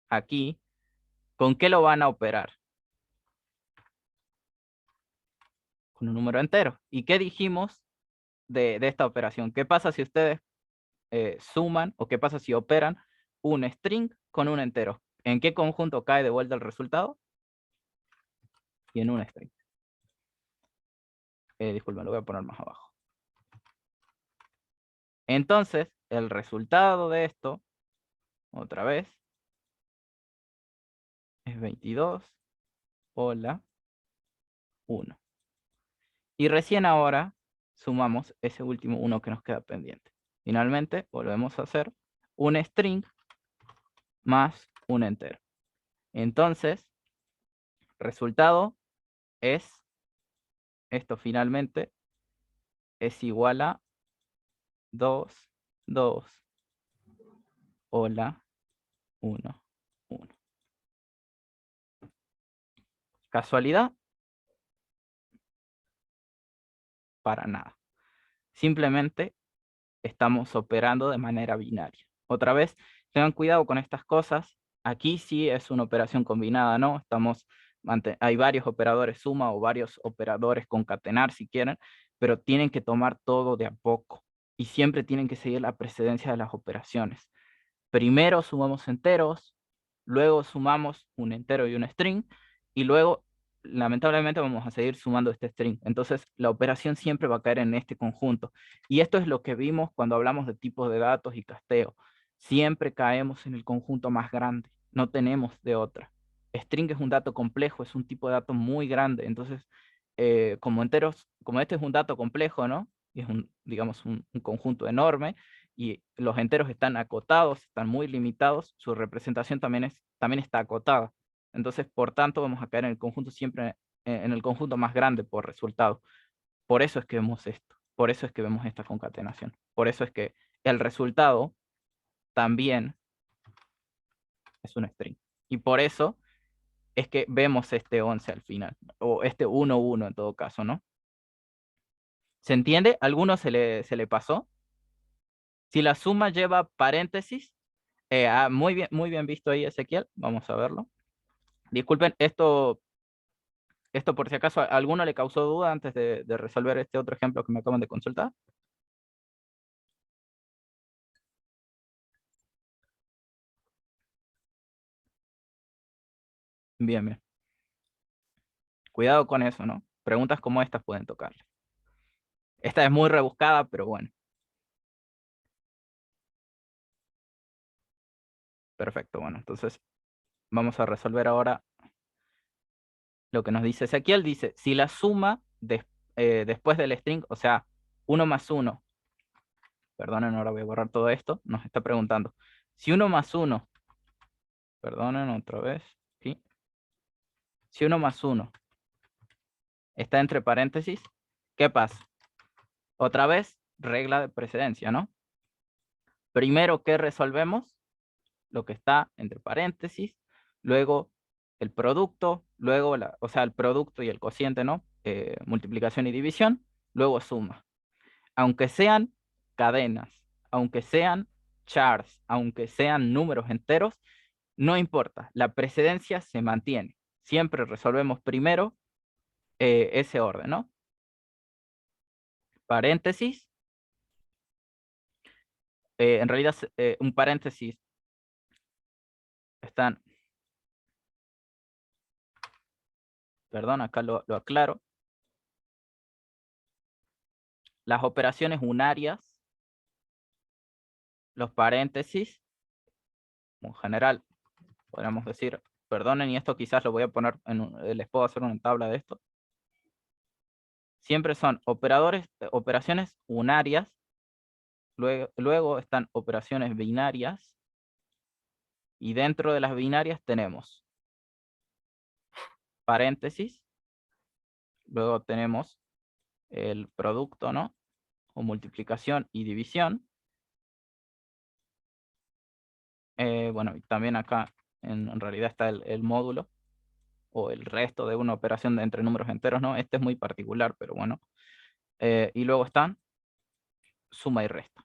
aquí, ¿con qué lo van a operar? Con un número entero. ¿Y qué dijimos de esta operación? ¿Qué pasa si ustedes suman o qué pasa si operan un string con un entero? ¿En qué conjunto cae de vuelta el resultado? Y en un string. Disculpen, lo voy a poner más abajo. Entonces, el resultado de esto, otra vez, es 22, hola, 1. Y recién ahora sumamos ese último 1 que nos queda pendiente. Finalmente, volvemos a hacer un string más un entero. Entonces, resultado es, esto finalmente, es igual a 2, 2, hola, 1, 1. ¿Casualidad? Para nada. Simplemente estamos operando de manera binaria. Otra vez, tengan cuidado con estas cosas. Aquí sí es una operación combinada, ¿no? Hay varios operadores suma o varios operadores concatenar si quieren, pero tienen que tomar todo de a poco y siempre tienen que seguir la precedencia de las operaciones. Primero sumamos enteros, luego sumamos un entero y un string, y luego, lamentablemente, vamos a seguir sumando este string. Entonces, la operación siempre va a caer en este conjunto. Y esto es lo que vimos cuando hablamos de tipos de datos y casteo. Siempre caemos en el conjunto más grande, no tenemos de otra. String es un dato complejo, es un tipo de dato muy grande. Entonces, como este es un dato complejo, ¿no? Y es digamos, un conjunto enorme, y los enteros están acotados, están muy limitados, su representación también está acotada. Entonces, por tanto, vamos a caer en el conjunto siempre en el conjunto más grande por resultado. Por eso es que vemos esto, por eso es que vemos esta concatenación, por eso es que el resultado también es un string. Y por eso es que vemos este 11 al final, o este 1, 1 en todo caso, ¿no? ¿Se entiende? ¿Alguno se le pasó? Si la suma lleva paréntesis, muy bien visto ahí, Ezequiel. Vamos a verlo. Disculpen, esto por si acaso a alguno le causó duda antes de resolver este otro ejemplo que me acaban de consultar. Bien, bien. Cuidado con eso, ¿no? Preguntas como estas pueden tocarle. Esta es muy rebuscada, pero bueno. Perfecto, bueno, entonces vamos a resolver ahora lo que nos dice Ezequiel. Dice, si la suma después del string, o sea, 1 más 1, perdonen, ahora voy a borrar todo esto, nos está preguntando, si 1 más 1, perdonen otra vez, ¿sí? Si 1 más 1 está entre paréntesis, ¿qué pasa? Otra vez, regla de precedencia, ¿no? Primero, ¿qué resolvemos? Lo que está entre paréntesis, luego el producto, luego o sea, el producto y el cociente, ¿no? Multiplicación y división, luego suma. Aunque sean cadenas, aunque sean chars, aunque sean números enteros, no importa, la precedencia se mantiene. Siempre resolvemos primero ese orden, ¿no? Paréntesis, en realidad un paréntesis están, perdón, acá lo aclaro. Las operaciones unarias, los paréntesis, en general, podríamos decir, perdonen, y esto quizás lo voy a poner, les puedo hacer una tabla de esto. Siempre son operaciones unarias, luego están operaciones binarias, y dentro de las binarias tenemos paréntesis, luego tenemos el producto, ¿no? O multiplicación y división. Bueno, y también acá en realidad está el módulo o el resto de una operación entre números enteros, ¿no? Este es muy particular, pero bueno. Y luego están suma y resta.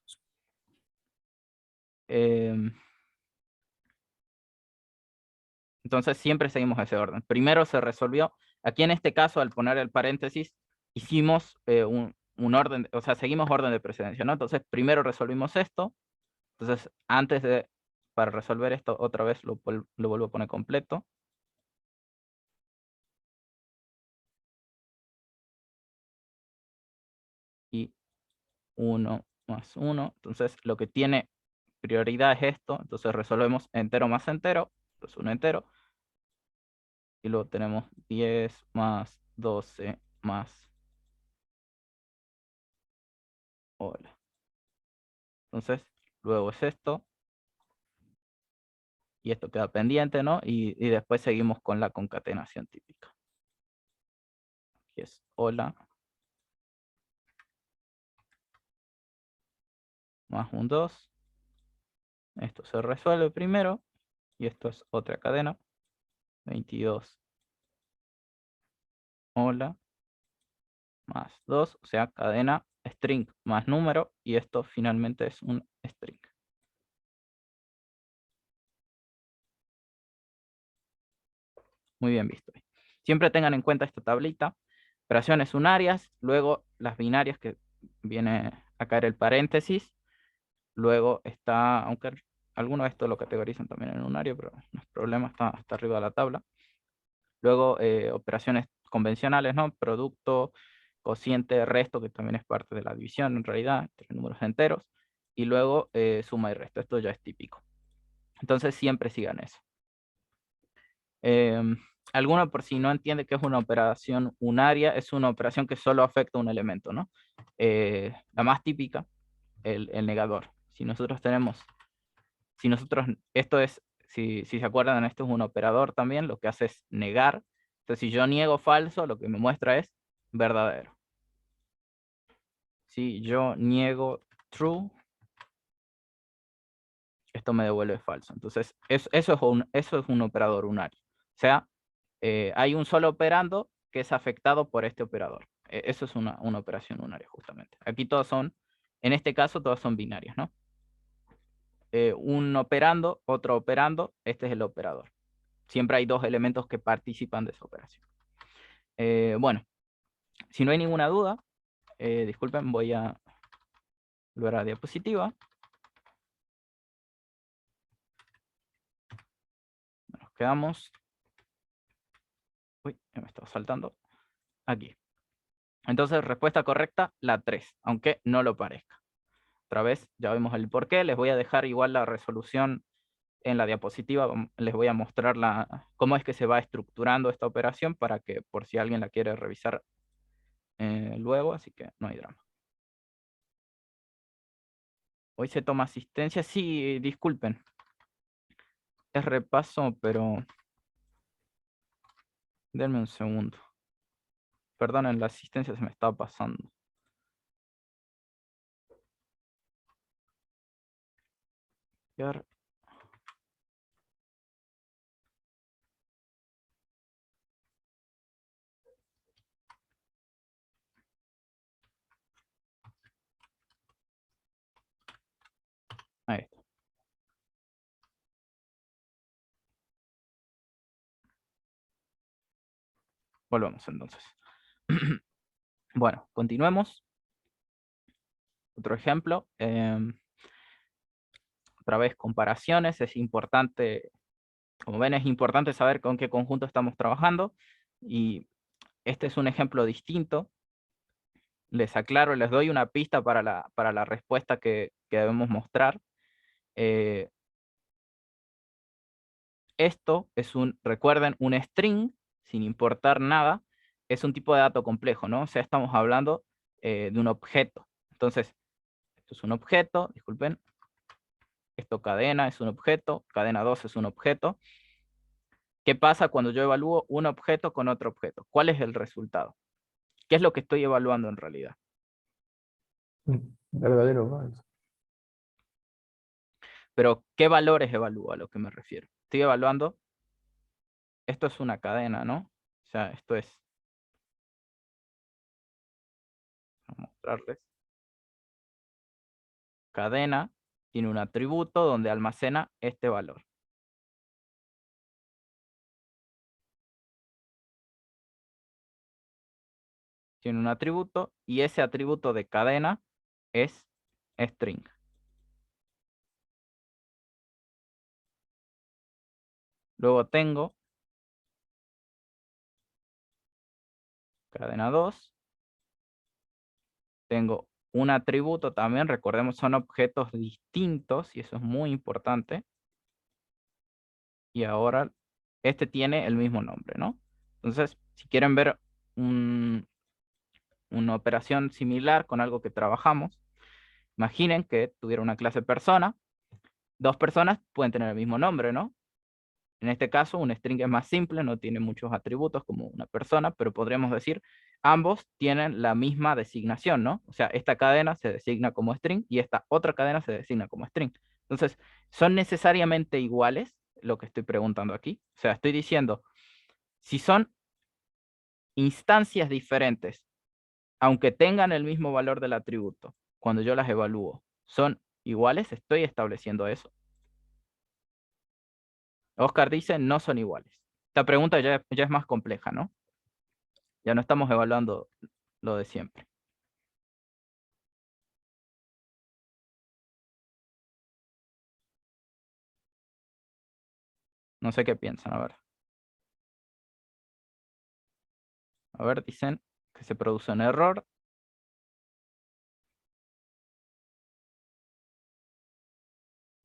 Entonces siempre seguimos ese orden. Primero se resolvió, aquí en este caso al poner el paréntesis, hicimos un orden, o sea, seguimos orden de precedencia, ¿no? Entonces primero resolvimos esto, entonces para resolver esto otra vez lo vuelvo a poner completo. Y 1 más 1, entonces lo que tiene prioridad es esto, entonces resolvemos entero más entero, pues un entero, y luego tenemos 10 más 12 más hola. Entonces, luego es esto, y esto queda pendiente, ¿no? Y después seguimos con la concatenación típica. Aquí es hola, más un 2. Esto se resuelve primero, y esto es otra cadena. 22, hola, más 2, o sea, cadena string más número, y esto finalmente es un string. Muy bien visto. Siempre tengan en cuenta esta tablita. Operaciones unarias, luego las binarias, que viene a caer el paréntesis. Luego está, aunque algunos de estos lo categorizan también en unario, pero no es problema, está arriba de la tabla. Luego operaciones convencionales, ¿no? Producto, cociente, resto, que también es parte de la división en realidad, entre números enteros. Y luego suma y resto, esto ya es típico. Entonces siempre sigan eso. Alguno por si no entiende qué es una operación unaria, es una operación que solo afecta un elemento, ¿no? La más típica, el negador. Si nosotros, esto es, si se acuerdan, esto es un operador también, lo que hace es negar. Entonces, si yo niego falso, lo que me muestra es verdadero. Si yo niego true, esto me devuelve falso. Entonces, eso es un operador unario. O sea, hay un solo operando que es afectado por este operador. Eso es una operación unaria, justamente. Aquí todos son, en este caso, todos son binarios, ¿no? Un operando, otro operando, este es el operador. Siempre hay dos elementos que participan de esa operación. Bueno, si no hay ninguna duda, disculpen, voy a volver a la diapositiva. Nos quedamos. Uy, me estaba saltando. Aquí. Entonces, respuesta correcta, la 3, aunque no lo parezca. Otra vez, ya vemos el porqué. Les voy a dejar igual la resolución en la diapositiva. Les voy a mostrar cómo es que se va estructurando esta operación para que por si alguien la quiere revisar luego, así que no hay drama. Hoy se toma asistencia. Sí, disculpen. Es repaso, pero denme un segundo. Perdonen, la asistencia se me estaba pasando. Ahí está. Volvemos entonces. Bueno, continuemos. Otro ejemplo. Otra vez, comparaciones. Es importante, como ven, es importante saber con qué conjunto estamos trabajando. Y Este es un ejemplo distinto. Les aclaro, les doy una pista para la respuesta que debemos mostrar. Esto es recuerden, un string, sin importar nada, es un tipo de dato complejo, ¿no? O sea, estamos hablando de un objeto. Entonces, esto es un objeto, disculpen. Esto cadena es un objeto, cadena 2 es un objeto. ¿Qué pasa cuando yo evalúo un objeto con otro objeto? ¿Cuál es el resultado? ¿Qué es lo que estoy evaluando en realidad? Verdadero o falso. Pero, ¿qué valores evalúo? A lo que me refiero. Estoy evaluando, esto es una cadena, ¿no? O sea, esto es, vamos a mostrarles. Cadena tiene un atributo donde almacena este valor. Tiene un atributo y ese atributo de cadena es string. Luego tengo cadena 2. Tengo un atributo también, recordemos, son objetos distintos y eso es muy importante. Y ahora este tiene el mismo nombre, ¿no? Entonces, si quieren ver una operación similar con algo que trabajamos, imaginen que tuviera una clase persona. Dos personas pueden tener el mismo nombre, ¿no? En este caso, un string es más simple, no tiene muchos atributos como una persona, pero podríamos decir, ambos tienen la misma designación, ¿no? O sea, esta cadena se designa como string y esta otra cadena se designa como string. Entonces, ¿son necesariamente iguales? Lo que estoy preguntando aquí. O sea, estoy diciendo, si son instancias diferentes, aunque tengan el mismo valor del atributo, cuando yo las evalúo, ¿son iguales? Estoy estableciendo eso. Oscar dice, no son iguales. Esta pregunta ya es más compleja, ¿no? Ya no estamos evaluando lo de siempre. No sé qué piensan, a ver. A ver, dicen que se produce un error.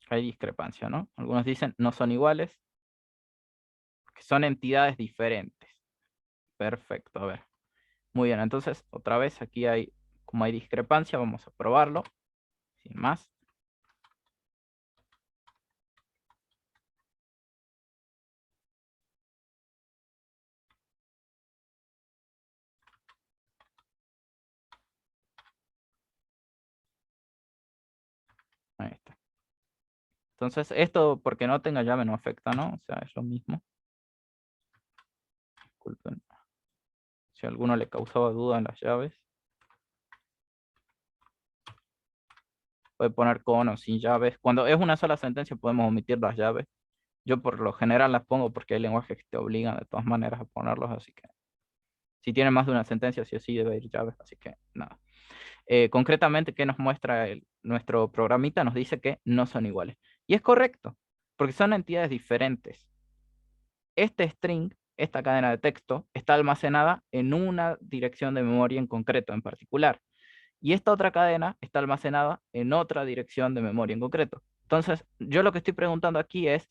Hay discrepancia, ¿no? Algunos dicen no son iguales, que son entidades diferentes. Perfecto, a ver. Muy bien, entonces otra vez aquí como hay discrepancia, vamos a probarlo. Sin más. Ahí está. Entonces, esto porque no tenga llave no afecta, ¿no? O sea, es lo mismo. Disculpen. Si a alguno le causaba duda en las llaves. Puede poner con o sin llaves. Cuando es una sola sentencia podemos omitir las llaves. Yo por lo general las pongo porque hay lenguajes que te obligan de todas maneras a ponerlos, así que si tiene más de una sentencia, sí o sí debe ir llaves, así que nada. Concretamente, ¿qué nos muestra nuestro programita? Nos dice que no son iguales. Y es correcto, porque son entidades diferentes. Este string, esta cadena de texto, está almacenada en una dirección de memoria en concreto, en particular. Y esta otra cadena está almacenada en otra dirección de memoria en concreto. Entonces, yo lo que estoy preguntando aquí es,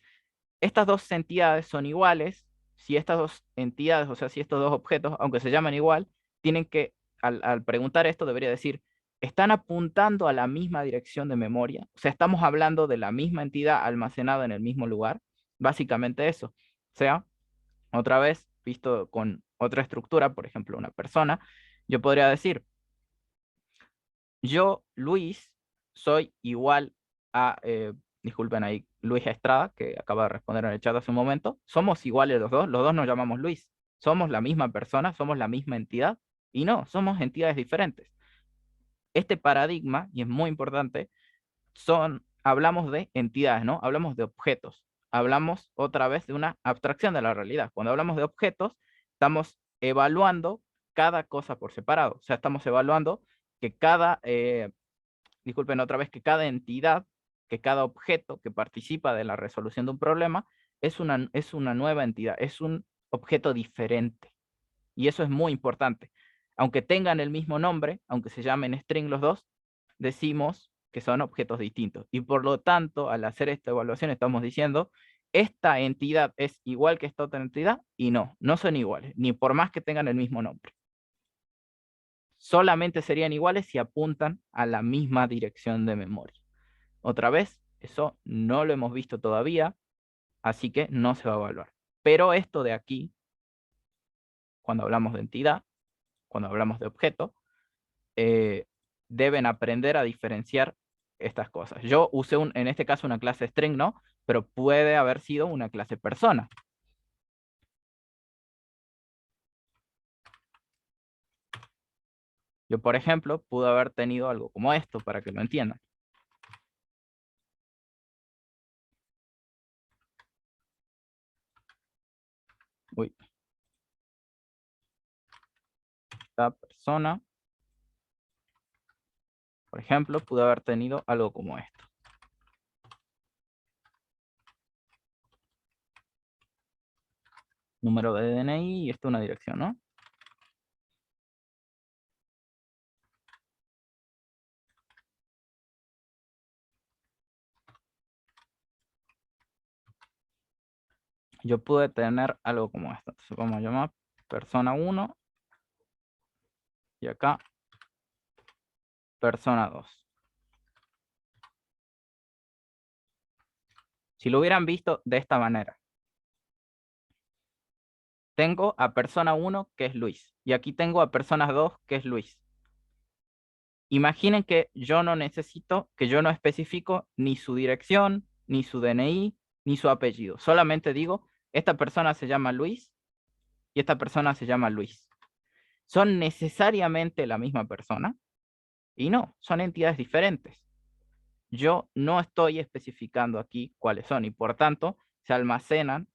¿estas dos entidades son iguales? Si estas dos entidades, o sea, si estos dos objetos, aunque se llamen igual, tienen que, al preguntar esto, debería decir, ¿están apuntando a la misma dirección de memoria? O sea, estamos hablando de la misma entidad almacenada en el mismo lugar. Básicamente eso. O sea, otra vez, visto con otra estructura, por ejemplo, una persona, yo podría decir, yo, Luis, soy igual a, disculpen ahí, Luis Estrada, que acaba de responder en el chat hace un momento. Somos iguales los dos nos llamamos Luis. Somos la misma persona, somos la misma entidad, y no, somos entidades diferentes. Este paradigma, y es muy importante, hablamos de entidades, ¿no? Hablamos de objetos. Hablamos otra vez de una abstracción de la realidad. Cuando hablamos de objetos, estamos evaluando cada cosa por separado. O sea, estamos evaluando que disculpen otra vez, que cada entidad, que cada objeto que participa de la resolución de un problema es una nueva entidad, es un objeto diferente. Y eso es muy importante. Aunque tengan el mismo nombre, aunque se llamen string los dos, decimos que son objetos distintos. Y por lo tanto, al hacer esta evaluación, estamos diciendo, esta entidad es igual que esta otra entidad, y no, no son iguales, ni por más que tengan el mismo nombre. Solamente serían iguales si apuntan a la misma dirección de memoria. Otra vez, eso no lo hemos visto todavía, así que no se va a evaluar. Pero esto de aquí, cuando hablamos de entidad, cuando hablamos de objeto, deben aprender a diferenciar estas cosas. Yo usé en este caso una clase string, ¿no? Pero puede haber sido una clase persona. Yo, por ejemplo, pude haber tenido algo como esto, para que lo entiendan. Uy. Esta persona, por ejemplo, pude haber tenido algo como esto. Número de DNI y esto una dirección, ¿no? Yo pude tener algo como esto. Entonces vamos a llamar persona 1 y acá persona 2. Si lo hubieran visto de esta manera. Tengo a persona 1 que es Luis y aquí tengo a persona 2 que es Luis. Imaginen que yo no necesito, que yo no especifico ni su dirección, ni su DNI, ni su apellido. Solamente digo, esta persona se llama Luis y esta persona se llama Luis. ¿Son necesariamente la misma persona? Y no, son entidades diferentes. Yo no estoy especificando aquí cuáles son y por tanto se almacenan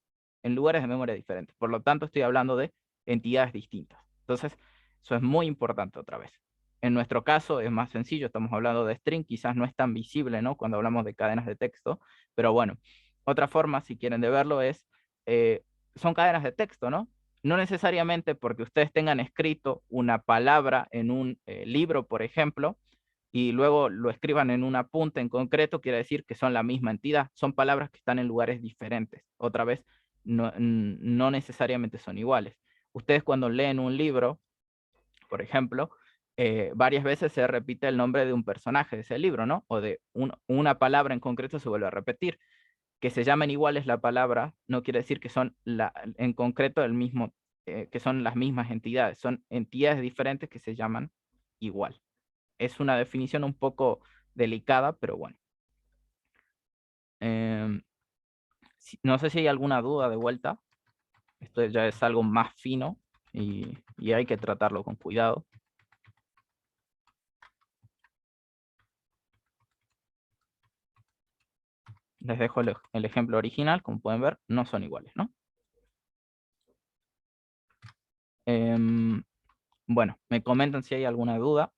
en lugares de memoria diferentes. Por lo tanto estoy hablando de entidades distintas. Entonces, eso es muy importante otra vez. En nuestro caso es más sencillo, estamos hablando de string, quizás no es tan visible, ¿no? Cuando hablamos de cadenas de texto, pero bueno, otra forma, si quieren de verlo, es, son cadenas de texto, ¿no? No necesariamente porque ustedes tengan escrito una palabra en un libro, por ejemplo, y luego lo escriban en un apunte en concreto, quiere decir que son la misma entidad. Son palabras que están en lugares diferentes. Otra vez, no necesariamente son iguales. Ustedes cuando leen un libro, por ejemplo, varias veces se repite el nombre de un personaje de ese libro, ¿no? O de una palabra en concreto se vuelve a repetir. Que se llamen iguales la palabra no quiere decir que son en concreto el mismo, que son las mismas entidades. Son entidades diferentes que se llaman igual. Es una definición un poco delicada, pero bueno. No sé si hay alguna duda de vuelta. Esto ya es algo más fino y hay que tratarlo con cuidado. Les dejo el ejemplo original, como pueden ver, no son iguales, ¿no? Bueno, me comentan si hay alguna duda.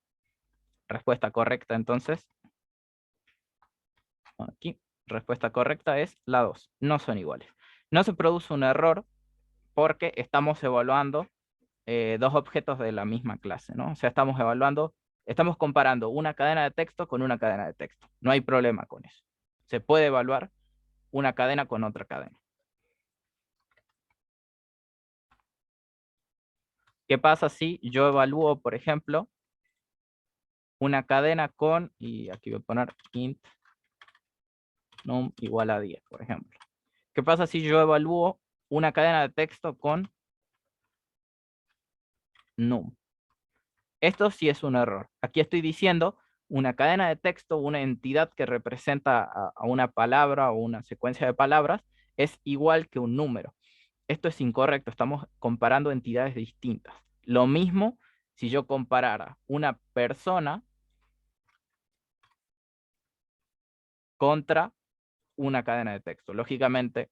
Respuesta correcta, entonces. Aquí, respuesta correcta es la 2. No son iguales. No se produce un error porque estamos evaluando dos objetos de la misma clase, ¿no? O sea, estamos comparando una cadena de texto con una cadena de texto. No hay problema con eso. Se puede evaluar una cadena con otra cadena. ¿Qué pasa si yo evalúo, por ejemplo, una cadena con, y aquí voy a poner int num igual a 10, por ejemplo? ¿Qué pasa si yo evalúo una cadena de texto con num? Esto sí es un error. Aquí estoy diciendo una cadena de texto, una entidad que representa a una palabra o una secuencia de palabras, es igual que un número. Esto es incorrecto, estamos comparando entidades distintas. Lo mismo si yo comparara una persona contra una cadena de texto. Lógicamente,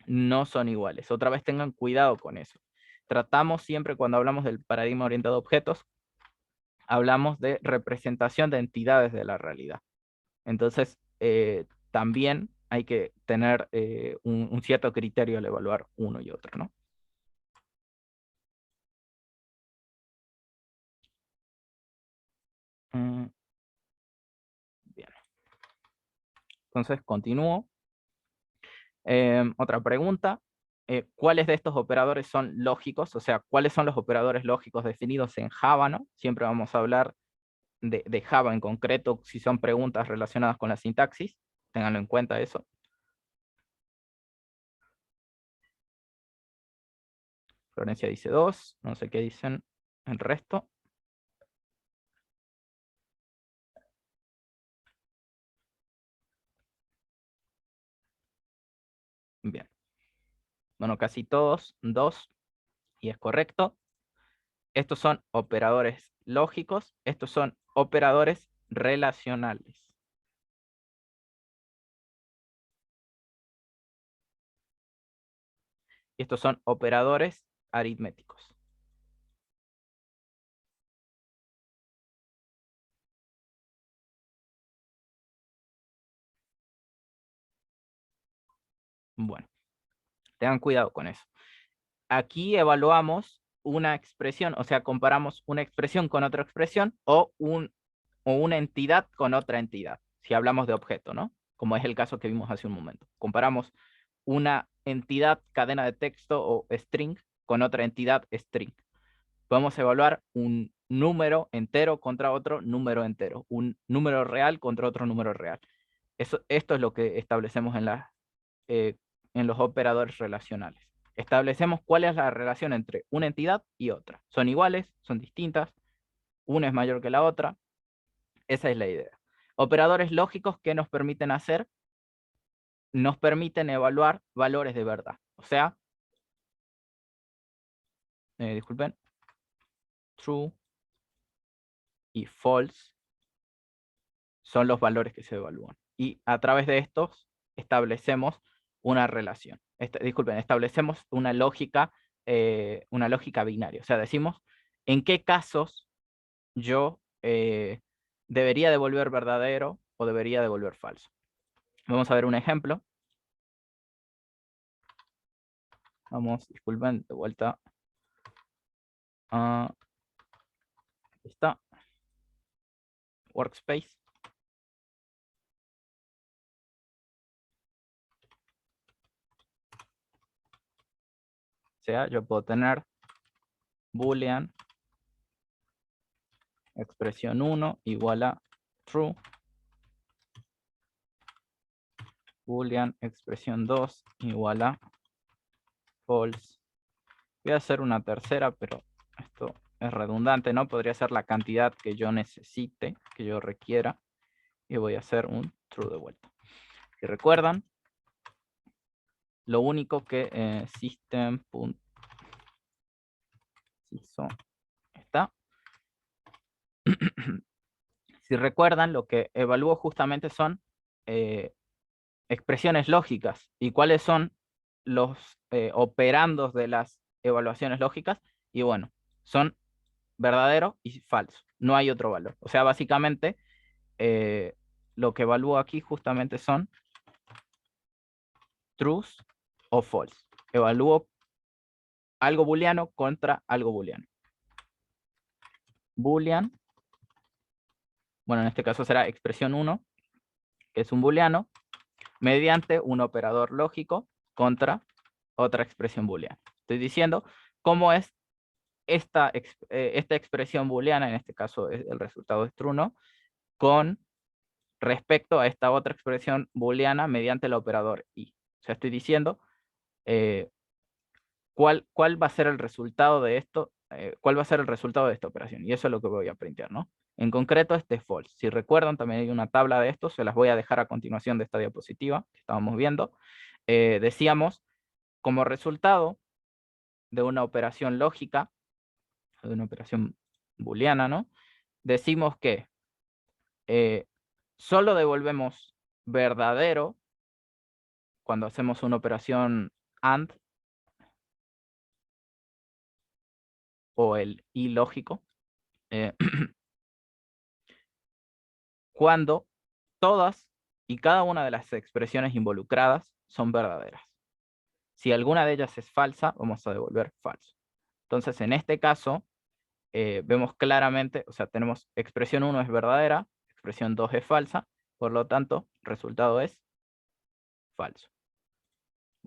no son iguales. Otra vez tengan cuidado con eso. Tratamos siempre cuando hablamos del paradigma orientado a objetos, hablamos de representación de entidades de la realidad. Entonces, también hay que tener un cierto criterio al evaluar uno y otro, ¿no? Bien. Entonces, continúo. Otra pregunta. ¿Cuáles de estos operadores son lógicos? O sea, ¿cuáles son los operadores lógicos definidos en Java, ¿no? Siempre vamos a hablar de Java en concreto si son preguntas relacionadas con la sintaxis. Ténganlo en cuenta eso. Florencia dice 2. No sé qué dicen el resto. Bien. Bueno, casi todos, 2. Y es correcto. Estos son operadores lógicos. Estos son operadores relacionales. Y estos son operadores aritméticos. Bueno, tengan cuidado con eso. Aquí evaluamos una expresión, o sea, comparamos una expresión con otra expresión o una entidad con otra entidad, si hablamos de objeto, ¿no? Como es el caso que vimos hace un momento. Comparamos una entidad, cadena de texto o string con otra entidad, string. Podemos evaluar un número entero contra otro número entero, un número real contra otro número real. Esto es lo que establecemos en los operadores relacionales. Establecemos cuál es la relación entre una entidad y otra. ¿Son iguales? ¿Son distintas? ¿Una es mayor que la otra? Esa es la idea. Operadores lógicos que nos permiten hacer, nos permiten evaluar valores de verdad. O sea, disculpen, true y false son los valores que se evalúan. Y a través de estos establecemos una relación. Disculpen, establecemos una lógica binaria. O sea, decimos en qué casos yo debería devolver verdadero o debería devolver falso. Vamos a ver un ejemplo. Vamos, disculpen, de vuelta. Aquí está. Workspace. O sea, yo puedo tener boolean expresión 1 igual a true. Boolean expresión 2 igual a false. Voy a hacer una tercera, pero esto es redundante, ¿no? Podría ser la cantidad que yo necesite, que yo requiera. Y voy a hacer un true de vuelta. Si recuerdan, lo único que system.sysO está. Si recuerdan, lo que evalúo justamente son expresiones lógicas. ¿Y cuáles son los operandos de las evaluaciones lógicas? Y bueno, son verdadero y falso. No hay otro valor. O sea, básicamente, lo que evalúo aquí justamente son trues o false. Evalúo algo booleano contra algo booleano. Boolean, bueno, en este caso será expresión 1, que es un booleano, mediante un operador lógico contra otra expresión booleana. Estoy diciendo cómo es esta expresión booleana, en este caso el resultado es true, ¿no? Con respecto a esta otra expresión booleana mediante el operador i. O sea, estoy diciendo cuál va a ser el resultado de esto, cuál va a ser el resultado de esta operación. Y eso es lo que voy a printear, ¿no? En concreto, este es false. Si recuerdan, también hay una tabla de esto, se las voy a dejar a continuación de esta diapositiva que estábamos viendo. Decíamos, como resultado de una operación lógica, de una operación booleana, ¿no? Decimos que solo devolvemos verdadero cuando hacemos una operación AND o el ilógico, cuando todas y cada una de las expresiones involucradas son verdaderas. Si alguna de ellas es falsa, vamos a devolver falso. Entonces, en este caso, vemos claramente, o sea, tenemos expresión 1 es verdadera, expresión 2 es falsa, por lo tanto, resultado es falso.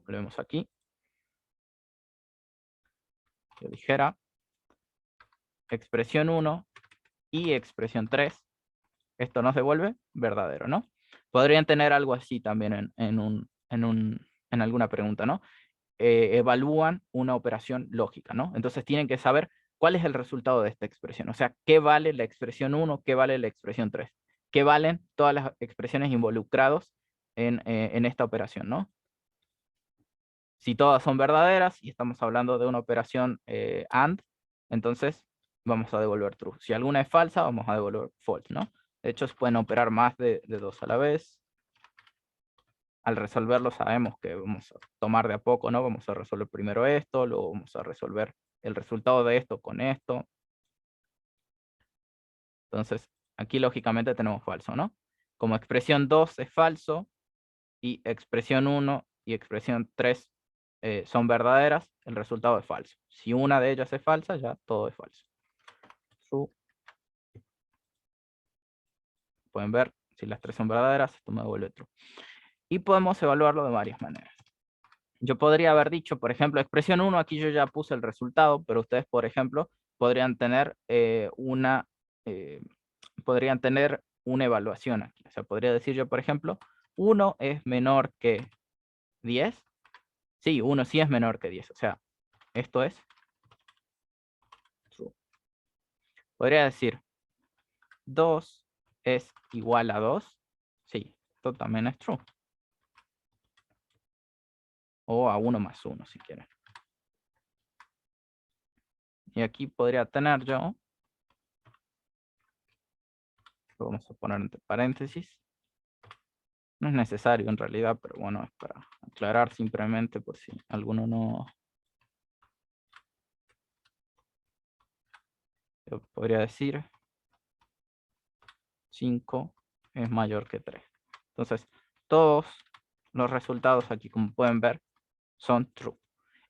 Volvemos aquí. Yo dijera expresión 1 y expresión 3. Esto nos devuelve verdadero, ¿no? Podrían tener algo así también en alguna pregunta, ¿no? Evalúan una operación lógica, ¿no? Entonces tienen que saber cuál es el resultado de esta expresión. O sea, ¿qué vale la expresión 1? ¿Qué vale la expresión 3? ¿Qué valen todas las expresiones involucradas en esta operación, ¿no? Si todas son verdaderas y estamos hablando de una operación AND, entonces vamos a devolver true. Si alguna es falsa, vamos a devolver false, ¿no? De hecho, se pueden operar más de 2 a la vez. Al resolverlo sabemos que vamos a tomar de a poco, ¿no? Vamos a resolver primero esto, luego vamos a resolver el resultado de esto con esto. Entonces, aquí lógicamente tenemos falso, ¿no? Como expresión 2 es falso y expresión 1 y expresión 3 son verdaderas, el resultado es falso. Si una de ellas es falsa, ya todo es falso. True. Pueden ver, si las tres son verdaderas, esto me devuelve true. Y podemos evaluarlo de varias maneras. Yo podría haber dicho, por ejemplo, expresión 1, aquí yo ya puse el resultado, pero ustedes, por ejemplo, podrían tener una evaluación aquí. O sea, podría decir yo, por ejemplo, 1 es menor que 10. Sí, 1 sí es menor que 10. O sea, esto es true. Podría decir 2 es igual a 2. Sí, esto también es true. O a 1 más 1 si quieren. Y aquí podría tener yo, lo vamos a poner entre paréntesis. No es necesario en realidad, pero bueno, es para aclarar simplemente por si alguno no. Yo podría decir 5 es mayor que 3. Entonces, todos los resultados aquí, como pueden ver, son true.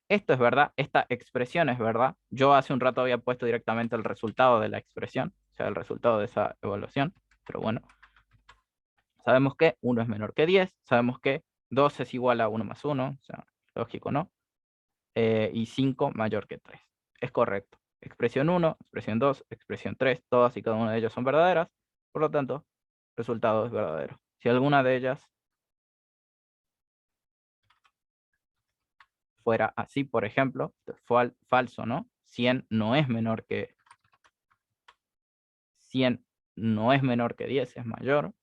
Esto es verdad, esta expresión es verdad. Yo hace un rato había puesto directamente el resultado de la expresión, o sea, el resultado de esa evaluación, pero bueno. Sabemos que 1 es menor que 10, sabemos que 2 es igual a 1 más 1, o sea, lógico, ¿no? Y 5 mayor que 3. Es correcto. Expresión 1, expresión 2, expresión 3, todas y cada una de ellas son verdaderas, por lo tanto, el resultado es verdadero. Si alguna de ellas fuera así, por ejemplo, falso, ¿no? 100 no es menor que 10, es mayor.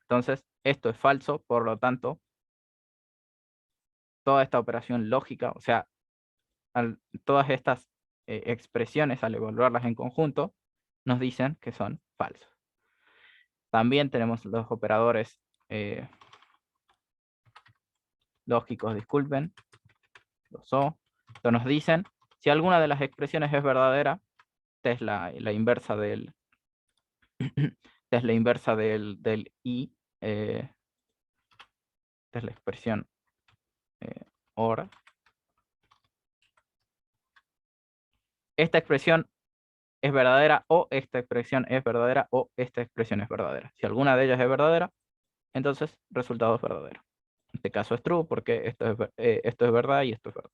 Entonces, esto es falso, por lo tanto, toda esta operación lógica, o sea, todas estas expresiones, al evaluarlas en conjunto, nos dicen que son falsos. También tenemos los operadores lógicos, disculpen, los O. Esto nos dicen, si alguna de las expresiones es verdadera, esta es la inversa del esta es la inversa del I, esta es la expresión OR. Esta expresión es verdadera o esta expresión es verdadera o esta expresión es verdadera. Si alguna de ellas es verdadera, entonces resultado es verdadero. En este caso es true porque esto es verdad y esto es verdad.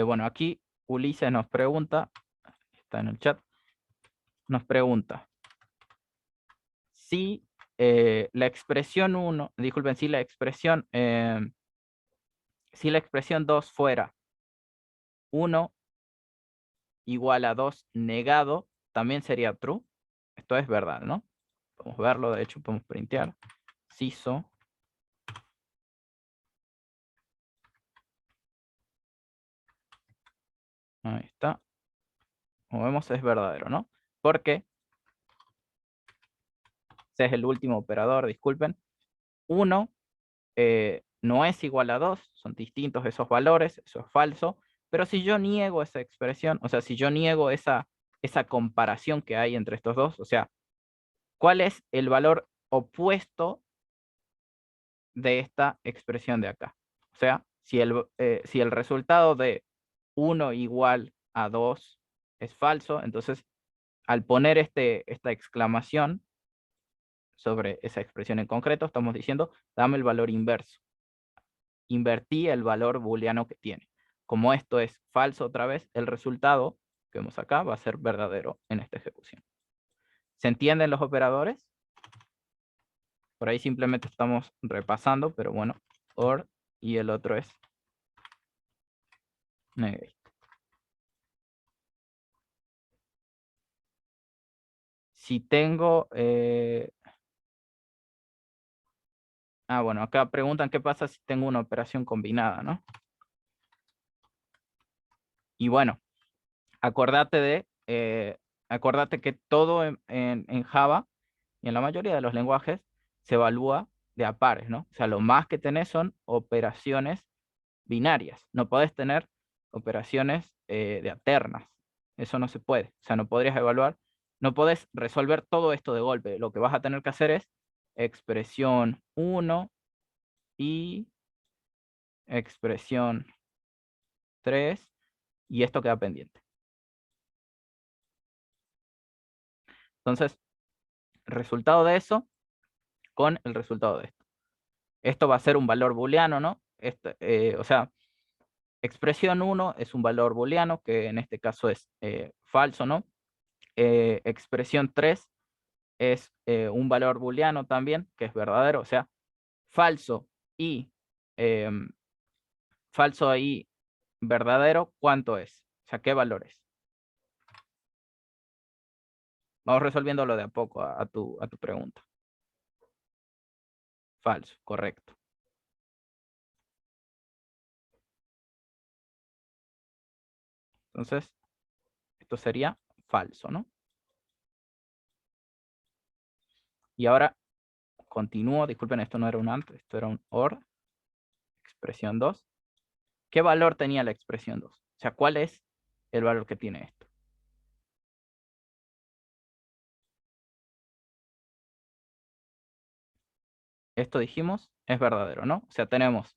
Bueno, aquí Ulises nos pregunta, está en el chat, nos pregunta si la expresión 1, disculpen, si la expresión 2 fuera 1 igual a 2 negado, también sería true. Esto es verdad, ¿no? Podemos verlo, de hecho podemos printear. CISO. Ahí está. Como vemos es verdadero, ¿no? Porque ese es el último operador, disculpen. 1 no es igual a 2, son distintos esos valores, eso es falso. Pero si yo niego esa expresión, o sea, si yo niego esa comparación que hay entre estos dos, o sea, ¿cuál es el valor opuesto de esta expresión de acá? O sea, Si el resultado de 1 igual a 2 es falso, entonces al poner esta exclamación sobre esa expresión en concreto, estamos diciendo, dame el valor inverso. Invertí el valor booleano que tiene. Como esto es falso otra vez, el resultado que vemos acá va a ser verdadero en esta ejecución. ¿Se entienden los operadores? Por ahí simplemente estamos repasando, pero bueno, OR y el otro es negate. Si tengo... bueno, acá preguntan qué pasa si tengo una operación combinada, ¿no? Y bueno, acordate que todo en Java y en la mayoría de los lenguajes se evalúa de a pares, ¿no? O sea, lo más que tenés son operaciones binarias. No podés tener operaciones de a ternas. Eso no se puede. O sea, no podrías evaluar, no podés resolver todo esto de golpe. Lo que vas a tener que hacer es expresión 1 y expresión 3 y esto queda pendiente. Entonces, resultado de eso con el resultado de esto. Esto va a ser un valor booleano, ¿no? O sea, expresión 1 es un valor booleano, que en este caso es falso, ¿no? Expresión 3 es un valor booleano también, que es verdadero, o sea, falso y verdadero, ¿cuánto es? O sea, ¿qué valor es? Vamos resolviéndolo de a poco a tu pregunta. Falso, correcto. Entonces, esto sería falso, ¿no? Y ahora continúo, disculpen, esto no era un AND, esto era un OR, expresión 2. ¿Qué valor tenía la expresión 2? O sea, ¿cuál es el valor que tiene esto? Esto dijimos es verdadero, ¿no? O sea, tenemos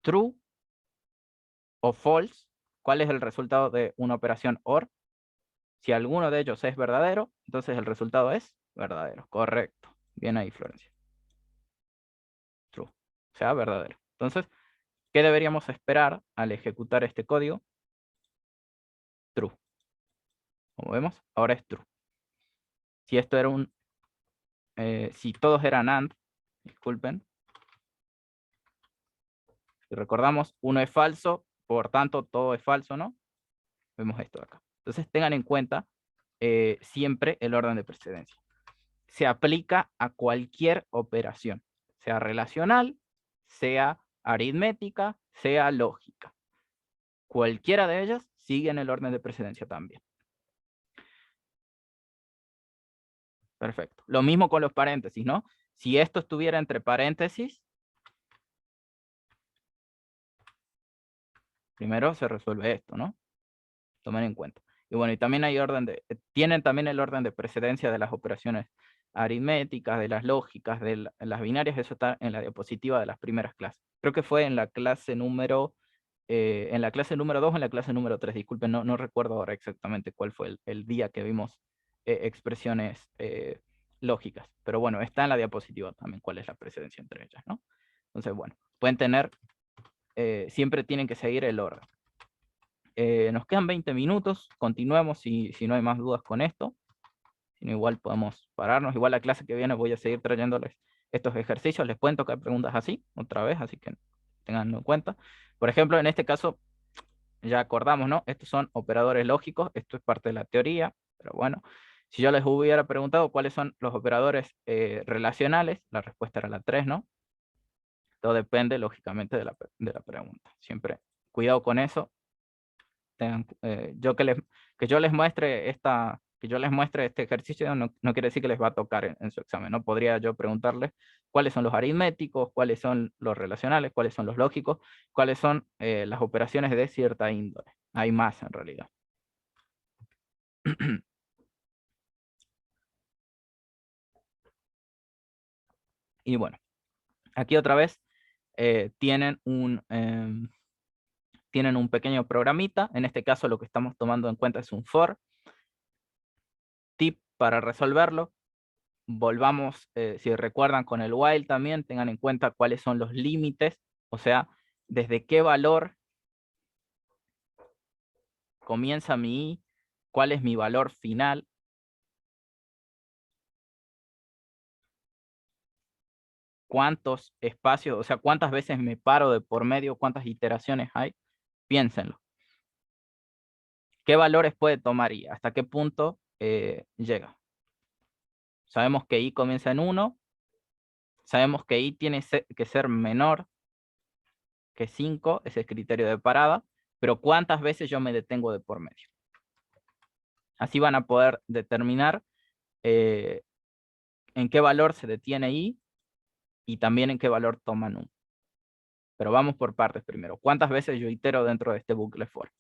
true o false. ¿Cuál es el resultado de una operación OR? Si alguno de ellos es verdadero, entonces el resultado es verdadero. Correcto. Bien ahí, Florencia. True. O sea, verdadero. Entonces, ¿qué deberíamos esperar al ejecutar este código? True. Como vemos, ahora es true. Si esto era si todos eran AND, disculpen. Si recordamos, uno es falso, por tanto todo es falso, ¿no? Vemos esto de acá. Entonces tengan en cuenta siempre el orden de precedencia. Se aplica a cualquier operación, sea relacional, sea aritmética, sea lógica. Cualquiera de ellas sigue en el orden de precedencia también. Perfecto. Lo mismo con los paréntesis, ¿no? Si esto estuviera entre paréntesis, primero se resuelve esto, ¿no? Tomen en cuenta. Y bueno, y también hay tienen también el orden de precedencia de las operaciones aritméticas, de las lógicas, de las binarias. Eso está en la diapositiva de las primeras clases. Creo que fue en la clase número 2 o en la clase número 3. Disculpen, no recuerdo ahora exactamente cuál fue el día que vimos expresiones lógicas. Pero bueno, está en la diapositiva también cuál es la precedencia entre ellas, ¿no? Entonces, bueno, pueden tener, siempre tienen que seguir el orden. Nos quedan 20 minutos, continuemos si no hay más dudas con esto. Si no, igual podemos pararnos. Igual la clase que viene voy a seguir trayéndoles estos ejercicios. Les pueden tocar preguntas así, otra vez, así que tenganlo en cuenta. Por ejemplo, en este caso, ya acordamos, ¿no? Estos son operadores lógicos, esto es parte de la teoría, pero bueno. Si yo les hubiera preguntado cuáles son los operadores relacionales, la respuesta era la 3, ¿no? Todo depende, lógicamente, de la pregunta. Siempre cuidado con eso. Que yo les muestre este ejercicio no quiere decir que les va a tocar en su examen, ¿no? Podría yo preguntarles cuáles son los aritméticos, cuáles son los relacionales, cuáles son los lógicos, cuáles son las operaciones de cierta índole. Hay más en realidad. Y bueno, aquí otra vez tienen tienen un pequeño programita. En este caso lo que estamos tomando en cuenta es un for. Tip para resolverlo. Volvamos, si recuerdan con el while también, tengan en cuenta cuáles son los límites, o sea, desde qué valor comienza mi i, cuál es mi valor final. Cuántos espacios, o sea, cuántas veces me paro de por medio, cuántas iteraciones hay. Piénsenlo. ¿Qué valores puede tomar i? ¿Hasta qué punto llega? Sabemos que i comienza en 1. Sabemos que i tiene que ser menor que 5, ese es criterio de parada, pero ¿cuántas veces yo me detengo de por medio? Así van a poder determinar en qué valor se detiene i y también en qué valor toma num. Pero vamos por partes primero. ¿Cuántas veces yo itero dentro de este bucle for?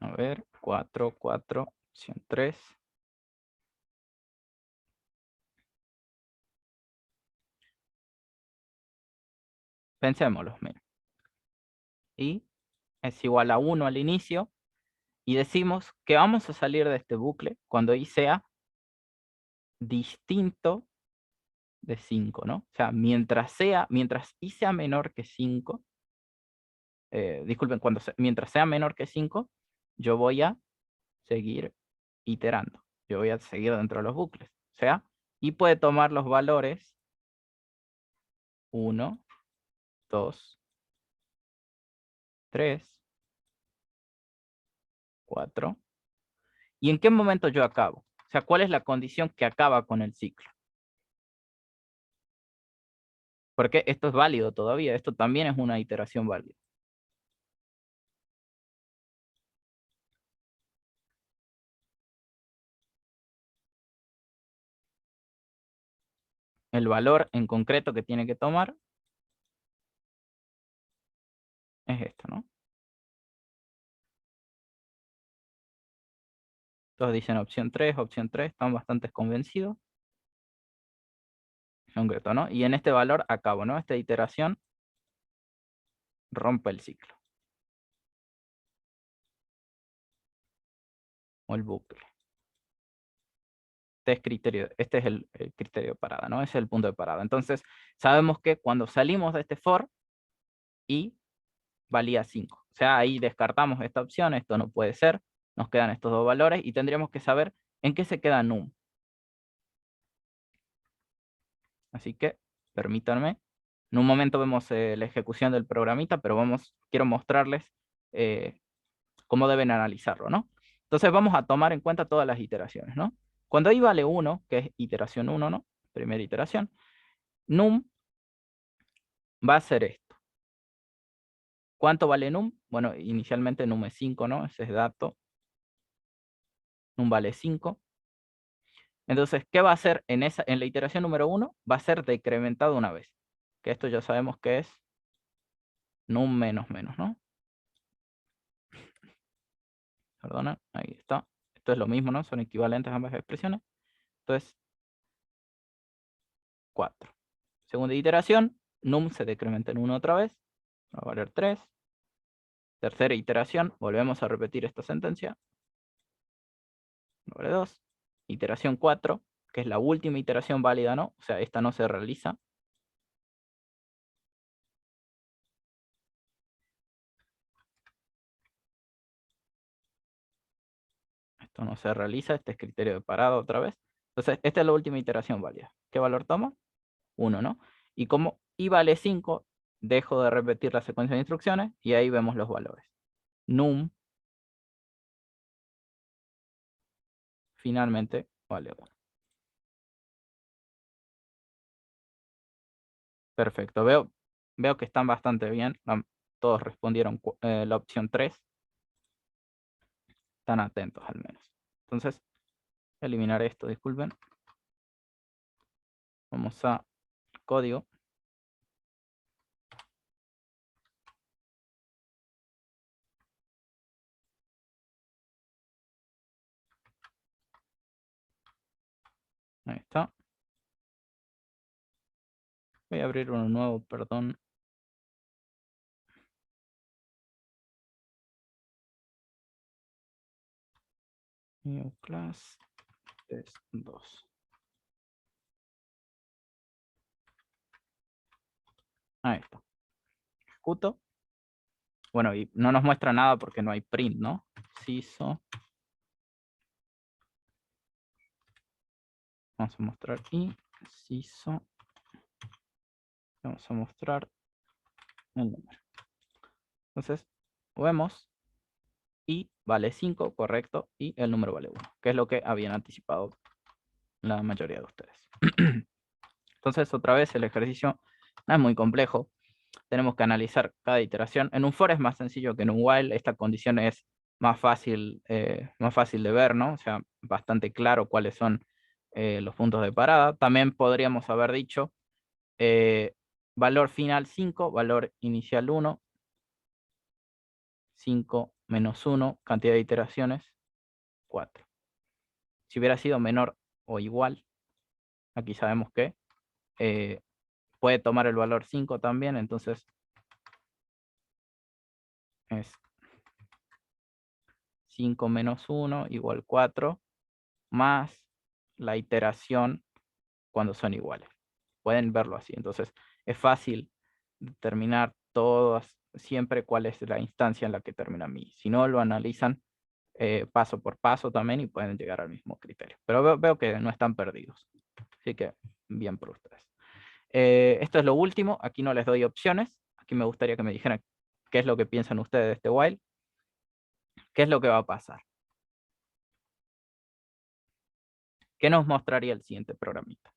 A ver, 4, 4, opción 3. Pensémoslo, miren. Y es igual a 1 al inicio. Y decimos que vamos a salir de este bucle cuando i sea distinto de 5, ¿no? O sea, mientras i sea menor que 5, disculpen, mientras sea menor que 5, yo voy a seguir iterando. Yo voy a seguir dentro de los bucles. O sea, y puede tomar los valores 1, 2, 3, 4. ¿Y en qué momento yo acabo? O sea, ¿cuál es la condición que acaba con el ciclo? Porque esto es válido todavía. Esto también es una iteración válida. El valor en concreto que tiene que tomar es esto, ¿no? Todos dicen opción 3, están bastante convencidos. Concreto, ¿no? Y en este valor acabo, ¿no? Esta iteración rompe el ciclo. O el bucle. Este es el criterio de parada, ¿no? Ese es el punto de parada. Entonces, sabemos que cuando salimos de este for, i valía 5. O sea, ahí descartamos esta opción, esto no puede ser. Nos quedan estos dos valores y tendríamos que saber en qué se queda num. Así que, permítanme. En un momento vemos la ejecución del programita, pero quiero mostrarles cómo deben analizarlo, ¿no? Entonces vamos a tomar en cuenta todas las iteraciones, ¿no? Cuando i vale 1, que es iteración 1, ¿no? Primera iteración, num va a ser esto. ¿Cuánto vale num? Bueno, inicialmente num es 5, ¿no? Ese es dato. Num vale 5. Entonces, ¿qué va a hacer en la iteración número 1? Va a ser decrementado una vez. Que esto ya sabemos que es num menos menos, ¿no? Perdona, ahí está. Esto es lo mismo, ¿no? Son equivalentes ambas expresiones. Entonces, 4. Segunda iteración, num se decrementa en 1 otra vez. Va a valer 3. Tercera iteración, volvemos a repetir esta sentencia. Vale 2. Iteración 4, que es la última iteración válida, ¿no? O sea, esta no se realiza. Esto no se realiza, este es criterio de parada otra vez. Entonces, esta es la última iteración válida. ¿Qué valor toma? 1, ¿no? Y como i vale 5, dejo de repetir la secuencia de instrucciones y ahí vemos los valores. Num finalmente vale 1. Perfecto, veo que están bastante bien. Todos respondieron la opción 3. Están atentos al menos. Entonces, eliminar esto, disculpen. Vamos a código. Ahí está. Voy a abrir uno nuevo, perdón. New class test 2. Ahí está. Ejecuto. Bueno, y no nos muestra nada porque no hay print, ¿no? Ciso. Vamos a mostrar y ciso. Vamos a mostrar el número. Entonces, vemos y vale 5, correcto, y el número vale 1, que es lo que habían anticipado la mayoría de ustedes. Entonces, otra vez, el ejercicio no es muy complejo. Tenemos que analizar cada iteración. En un for es más sencillo que en un while. Esta condición es más fácil de ver, ¿no? O sea, bastante claro cuáles son los puntos de parada. También podríamos haber dicho valor final 5, valor inicial 1, 5 menos 1, cantidad de iteraciones, 4. Si hubiera sido menor o igual, aquí sabemos que puede tomar el valor 5 también, entonces es 5 menos 1 igual 4, más la iteración cuando son iguales. Pueden verlo así, entonces es fácil determinar todas, siempre cuál es la instancia en la que termina mi. Si no, lo analizan paso por paso también y pueden llegar al mismo criterio. Pero veo que no están perdidos. Así que bien por ustedes. Esto es lo último. Aquí no les doy opciones. Aquí me gustaría que me dijeran qué es lo que piensan ustedes de este while. ¿Qué es lo que va a pasar? ¿Qué nos mostraría el siguiente programita?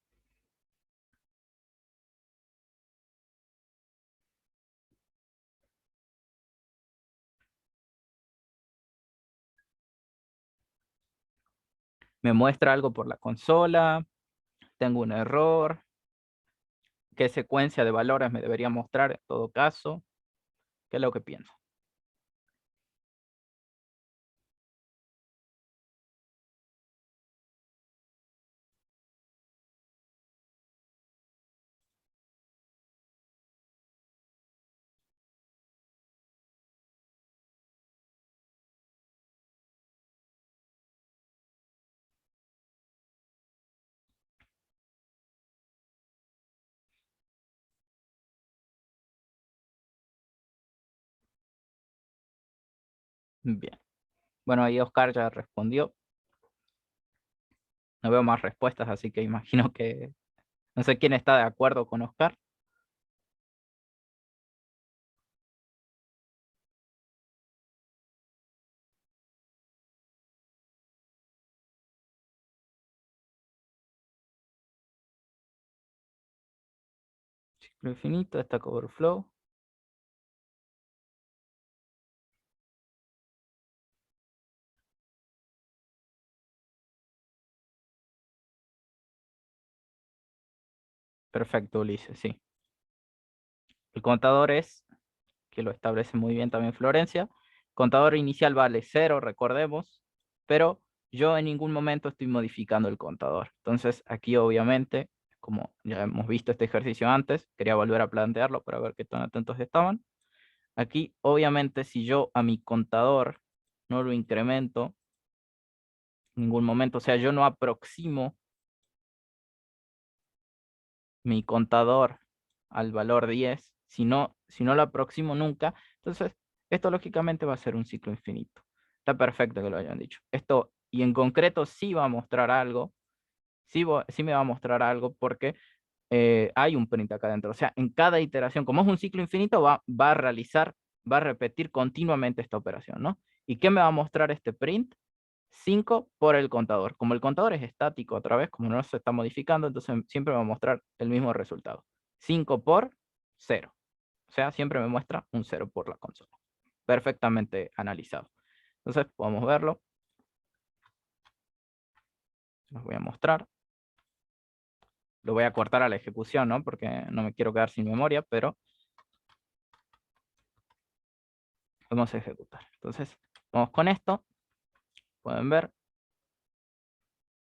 ¿Me muestra algo por la consola? ¿Tengo un error? ¿Qué secuencia de valores me debería mostrar en todo caso? ¿Qué es lo que pienso? Bien. Bueno, ahí Oscar ya respondió. No veo más respuestas, así que imagino que no sé quién está de acuerdo con Oscar. Ciclo infinito, Stack Overflow. Perfecto, Ulises, sí. El contador es, que lo establece muy bien también Florencia. Contador inicial vale 0, recordemos, pero yo en ningún momento estoy modificando el contador. Entonces aquí obviamente, como ya hemos visto este ejercicio antes, quería volver a plantearlo para ver qué tan atentos estaban. Aquí obviamente si yo a mi contador no lo incremento en ningún momento, o sea, yo no aproximo mi contador al valor 10, si no lo aproximo nunca, entonces esto lógicamente va a ser un ciclo infinito. Está perfecto que lo hayan dicho. Esto, y en concreto sí va a mostrar algo, sí me va a mostrar algo porque hay un print acá adentro. O sea, en cada iteración, como es un ciclo infinito, va a repetir continuamente esta operación, ¿no? ¿Y qué me va a mostrar este print? 5 por el contador. Como el contador es estático otra vez, como no se está modificando, entonces siempre me va a mostrar el mismo resultado. 5 por 0. O sea, siempre me muestra un 0 por la consola. Perfectamente analizado. Entonces, podemos verlo. los voy a mostrar. Lo voy a cortar a la ejecución, ¿no? Porque no me quiero quedar sin memoria, pero vamos a ejecutar. Entonces, vamos con esto. Pueden ver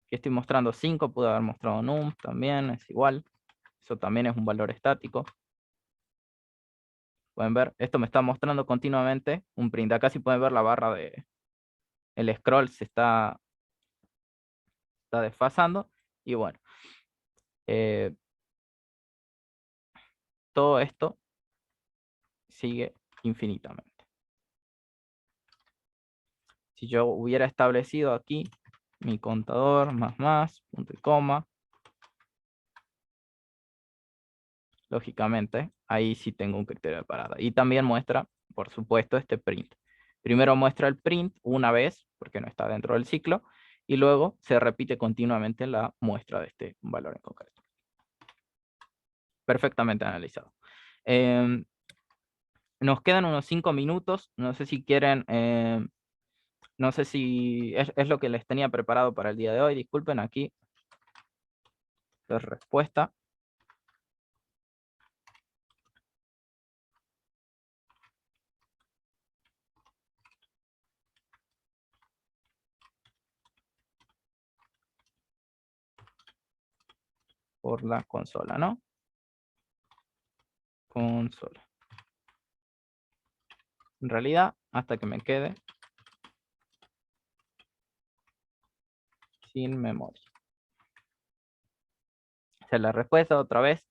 que estoy mostrando 5, pude haber mostrado num también, es igual. Eso también es un valor estático. Pueden ver, esto me está mostrando continuamente un print. Acá sí pueden ver la barra de... El scroll se está desfasando. Y bueno, todo esto sigue infinitamente. Si yo hubiera establecido aquí mi contador, más, punto y coma, lógicamente, ahí sí tengo un criterio de parada. Y también muestra, por supuesto, este print. Primero muestra el print una vez, porque no está dentro del ciclo, y luego se repite continuamente la muestra de este valor en concreto. Perfectamente analizado. Nos quedan unos 5 minutos. No sé si quieren... no sé si es lo que les tenía preparado para el día de hoy. Disculpen, aquí la respuesta. Por la consola, ¿no? Consola. En realidad, hasta que me quede sin memoria. O sea, la respuesta otra vez.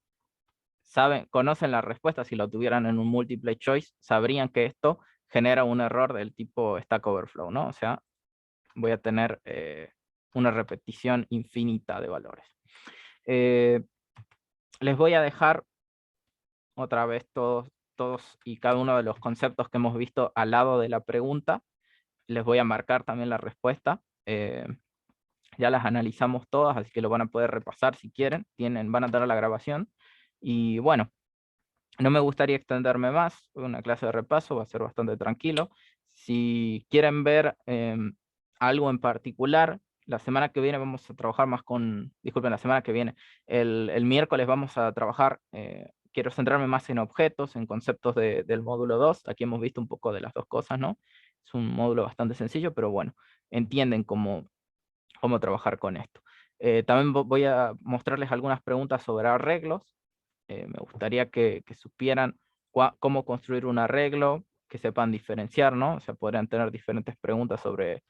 Conocen la respuesta, si lo tuvieran en un multiple choice, sabrían que esto genera un error del tipo Stack Overflow, ¿no? O sea, voy a tener una repetición infinita de valores. Les voy a dejar otra vez todos y cada uno de los conceptos que hemos visto al lado de la pregunta. Les voy a marcar también la respuesta. Ya las analizamos todas, así que lo van a poder repasar si quieren. Van a tener la grabación. Y bueno, no me gustaría extenderme más. Una clase de repaso va a ser bastante tranquilo. Si quieren ver algo en particular, la semana que viene vamos a trabajar más con... Disculpen, la semana que viene. El miércoles vamos a trabajar... quiero centrarme más en objetos, en conceptos del módulo 2. Aquí hemos visto un poco de las dos cosas, ¿no? Es un módulo bastante sencillo, pero bueno, entienden cómo trabajar con esto. También voy a mostrarles algunas preguntas sobre arreglos. Me gustaría que supieran cómo construir un arreglo, que sepan diferenciar, ¿no? O sea, podrían tener diferentes preguntas sobre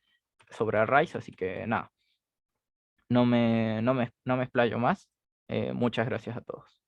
arrays, así que nada, no me explayo más. Muchas gracias a todos.